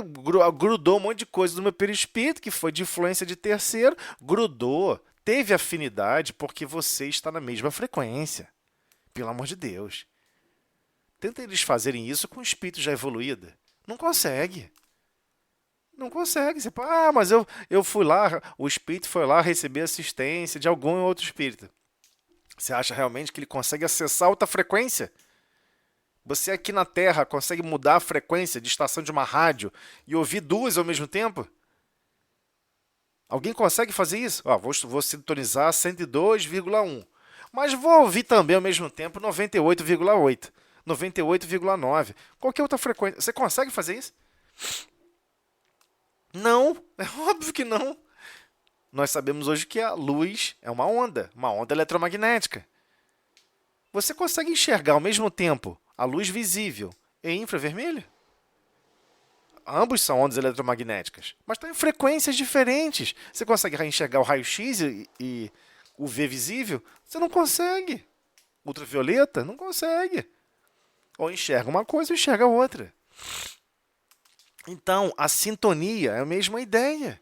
grudou um monte de coisa no meu perispírito, que foi de influência de terceiro, grudou, teve afinidade, porque você está na mesma frequência. Pelo amor de Deus. Tenta eles fazerem isso com um espírito já evoluído. Não consegue. Não consegue. Você fala, mas eu fui lá, o espírito foi lá receber assistência de algum outro espírito. Você acha realmente que ele consegue acessar outra frequência? Você aqui na Terra consegue mudar a frequência de estação de uma rádio e ouvir duas ao mesmo tempo? Alguém consegue fazer isso? Vou sintonizar 102,1. Mas vou ouvir também ao mesmo tempo 98,8, 98,9. Qualquer outra frequência. Você consegue fazer isso? Não, é óbvio que não. Nós sabemos hoje que a luz é uma onda eletromagnética. Você consegue enxergar ao mesmo tempo a luz visível e infravermelho? Ambos são ondas eletromagnéticas, mas estão em frequências diferentes. Você consegue enxergar o raio-x e o V visível? Você não consegue. Ultravioleta? Não consegue. Ou enxerga uma coisa ou enxerga outra. Então, a sintonia é a mesma ideia.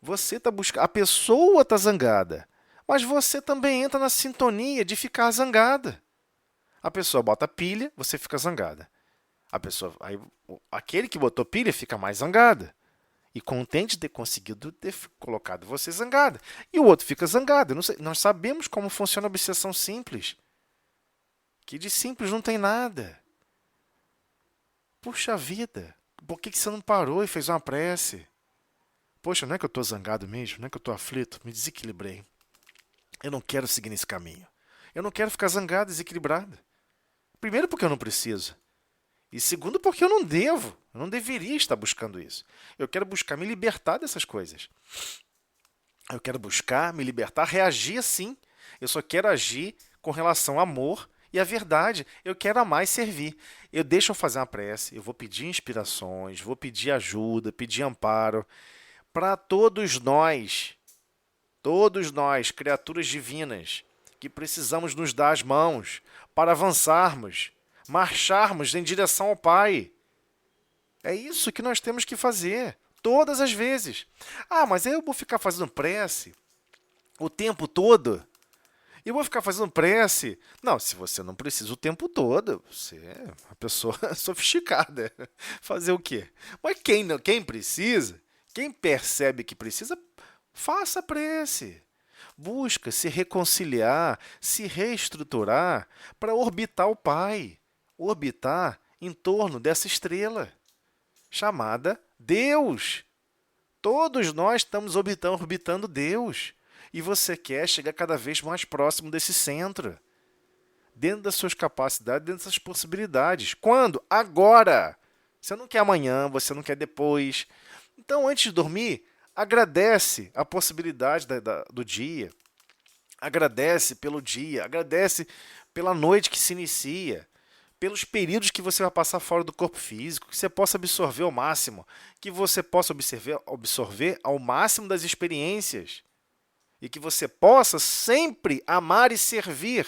Você está buscando. A pessoa está zangada, mas você também entra na sintonia de ficar zangada. A pessoa bota pilha, você fica zangada. Aquele que botou pilha fica mais zangada. E contente de ter conseguido ter colocado você zangada. E o outro fica zangado. Nós sabemos como funciona a obsessão simples. Que de simples não tem nada. Puxa vida, por que você não parou e fez uma prece? Poxa, não é que eu estou zangado mesmo? Não é que eu estou aflito? Me desequilibrei. Eu não quero seguir nesse caminho. Eu não quero ficar zangado, desequilibrado. Primeiro, porque eu não preciso. E segundo, porque eu não devo. Eu não deveria estar buscando isso. Eu quero buscar me libertar dessas coisas. Eu quero buscar me libertar, reagir assim. Eu só quero agir com relação ao amor e à verdade. Eu quero amar e servir. Deixo eu fazer uma prece, eu vou pedir inspirações, vou pedir ajuda, pedir amparo para todos nós, criaturas divinas, que precisamos nos dar as mãos para avançarmos, marcharmos em direção ao Pai. É isso que nós temos que fazer, todas as vezes. Mas aí eu vou ficar fazendo prece o tempo todo? Eu vou ficar fazendo prece? Não, se você não precisa o tempo todo, você é uma pessoa sofisticada. Fazer o quê? Mas quem precisa, quem percebe que precisa, faça prece. Busca se reconciliar, se reestruturar para orbitar o Pai, orbitar em torno dessa estrela chamada Deus. Todos nós estamos orbitando Deus. E você quer chegar cada vez mais próximo desse centro, dentro das suas capacidades, dentro das suas possibilidades. Quando? Agora! Você não quer amanhã, você não quer depois. Então, antes de dormir, agradece a possibilidade do dia. Agradece pelo dia, agradece pela noite que se inicia, pelos períodos que você vai passar fora do corpo físico, que você possa absorver ao máximo, que você possa absorver ao máximo das experiências e que você possa sempre amar e servir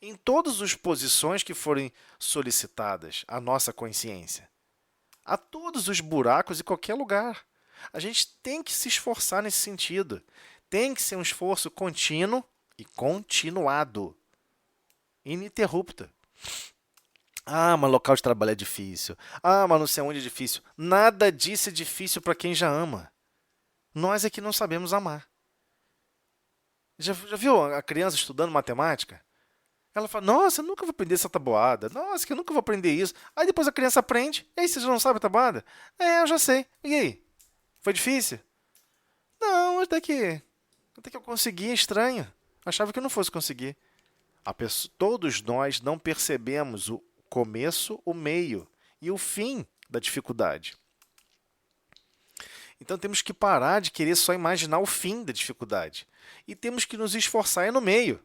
em todas as posições que forem solicitadas à nossa consciência, a todos os buracos e qualquer lugar. A gente tem que se esforçar nesse sentido. Tem que ser um esforço contínuo e continuado. ininterrupta. Ah, mas local de trabalho é difícil. Ah, mas não sei onde é difícil. Nada disso é difícil para quem já ama. Nós é que não sabemos amar. Já viu a criança estudando matemática? Ela fala, nossa, eu nunca vou aprender essa tabuada. Nossa, que eu nunca vou aprender isso. Aí depois a criança aprende. E aí, você já não sabe a tabuada? É, eu já sei. E aí? Foi difícil? Não, até que eu consegui, é estranho. Achava que eu não fosse conseguir. Todos nós não percebemos o começo, o meio e o fim da dificuldade. Então temos que parar de querer só imaginar o fim da dificuldade. E temos que nos esforçar no meio.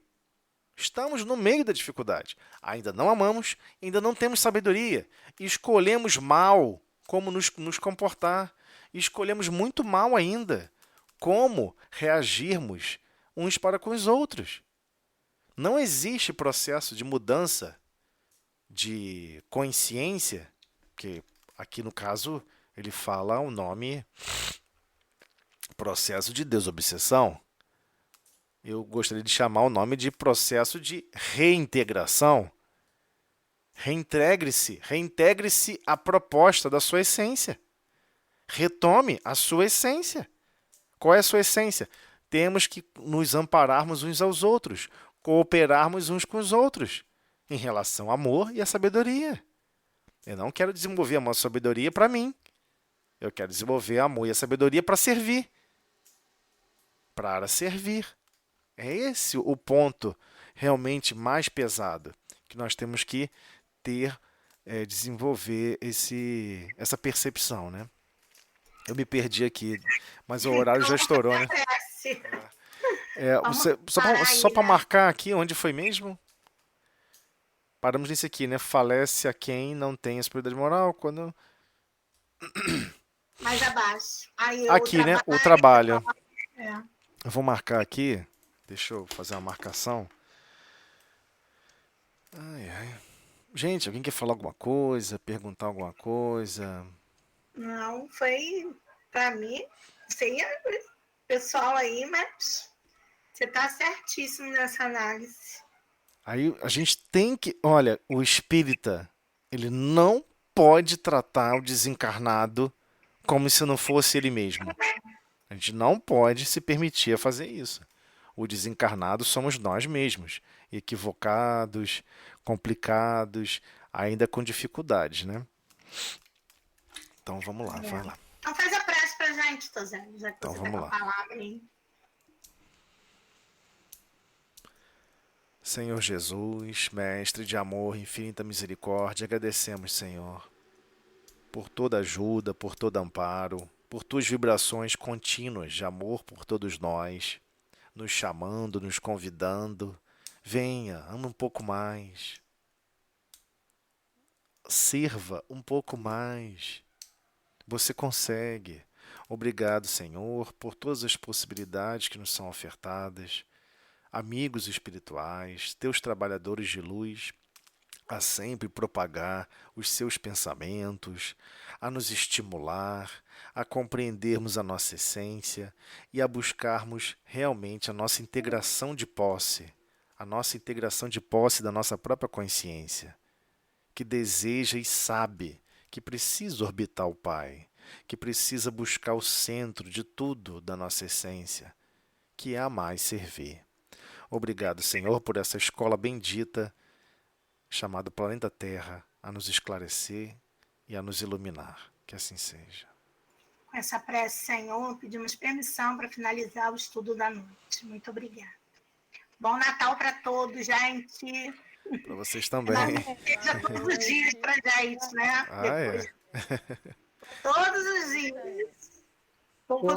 Estamos no meio da dificuldade. Ainda não amamos, ainda não temos sabedoria. E escolhemos mal como nos comportar. E escolhemos muito mal ainda como reagirmos uns para com os outros. Não existe processo de mudança de consciência, que aqui no caso ele fala o nome processo de desobsessão. Eu gostaria de chamar o nome de processo de reintegração. Reintegre-se à proposta da sua essência. Retome a sua essência. Qual é a sua essência? Temos que nos ampararmos uns aos outros, cooperarmos uns com os outros, em relação ao amor e à sabedoria. Eu não quero desenvolver a sabedoria para mim. Eu quero desenvolver o amor e a sabedoria para servir. Para servir. É esse o ponto realmente mais pesado que nós temos que ter, desenvolver essa percepção, né? Eu me perdi aqui, mas o horário já estourou, né? Vamos Só aí, para né? marcar aqui, onde foi mesmo? Paramos nesse aqui, né? Falece a quem não tem a superioridade moral. Quando... Mais abaixo. Aí o Aqui, né? O trabalho. trabalho. É. Eu vou marcar aqui. Deixa eu fazer uma marcação. Ai, ai. Gente, alguém quer falar alguma coisa? Perguntar alguma coisa? Não, foi para mim, sei pessoal aí, mas você está certíssimo nessa análise. Aí a gente tem que... Olha, o espírita, ele não pode tratar o desencarnado como se não fosse ele mesmo. A gente não pode se permitir a fazer isso. O desencarnado somos nós mesmos, equivocados, complicados, ainda com dificuldades, né? Então vamos lá, vai lá. Então faz a prece pra gente, Tozé, já que Então você tá vamos com a lá. palavra aí. Senhor Jesus, Mestre de amor, infinita misericórdia, agradecemos, Senhor, por toda ajuda, por todo amparo, por tuas vibrações contínuas de amor por todos nós, nos chamando, nos convidando. Venha, ama um pouco mais. Sirva um pouco mais. Você consegue. Obrigado, Senhor, por todas as possibilidades que nos são ofertadas. Amigos espirituais, teus trabalhadores de luz, a sempre propagar os seus pensamentos, a nos estimular, a compreendermos a nossa essência e a buscarmos realmente a nossa integração de posse, da nossa própria consciência, que deseja e sabe que precisa orbitar o Pai, que precisa buscar o centro de tudo da nossa essência, que é amar e servir. Obrigado, Senhor, por essa escola bendita chamada Planeta Terra a nos esclarecer e a nos iluminar. Que assim seja. Com essa prece, Senhor, pedimos permissão para finalizar o estudo da noite. Muito obrigada. Bom Natal para todos, gente. Para vocês também. Seja todos os dias para gente, né? Ah, Depois, é. todos os dias.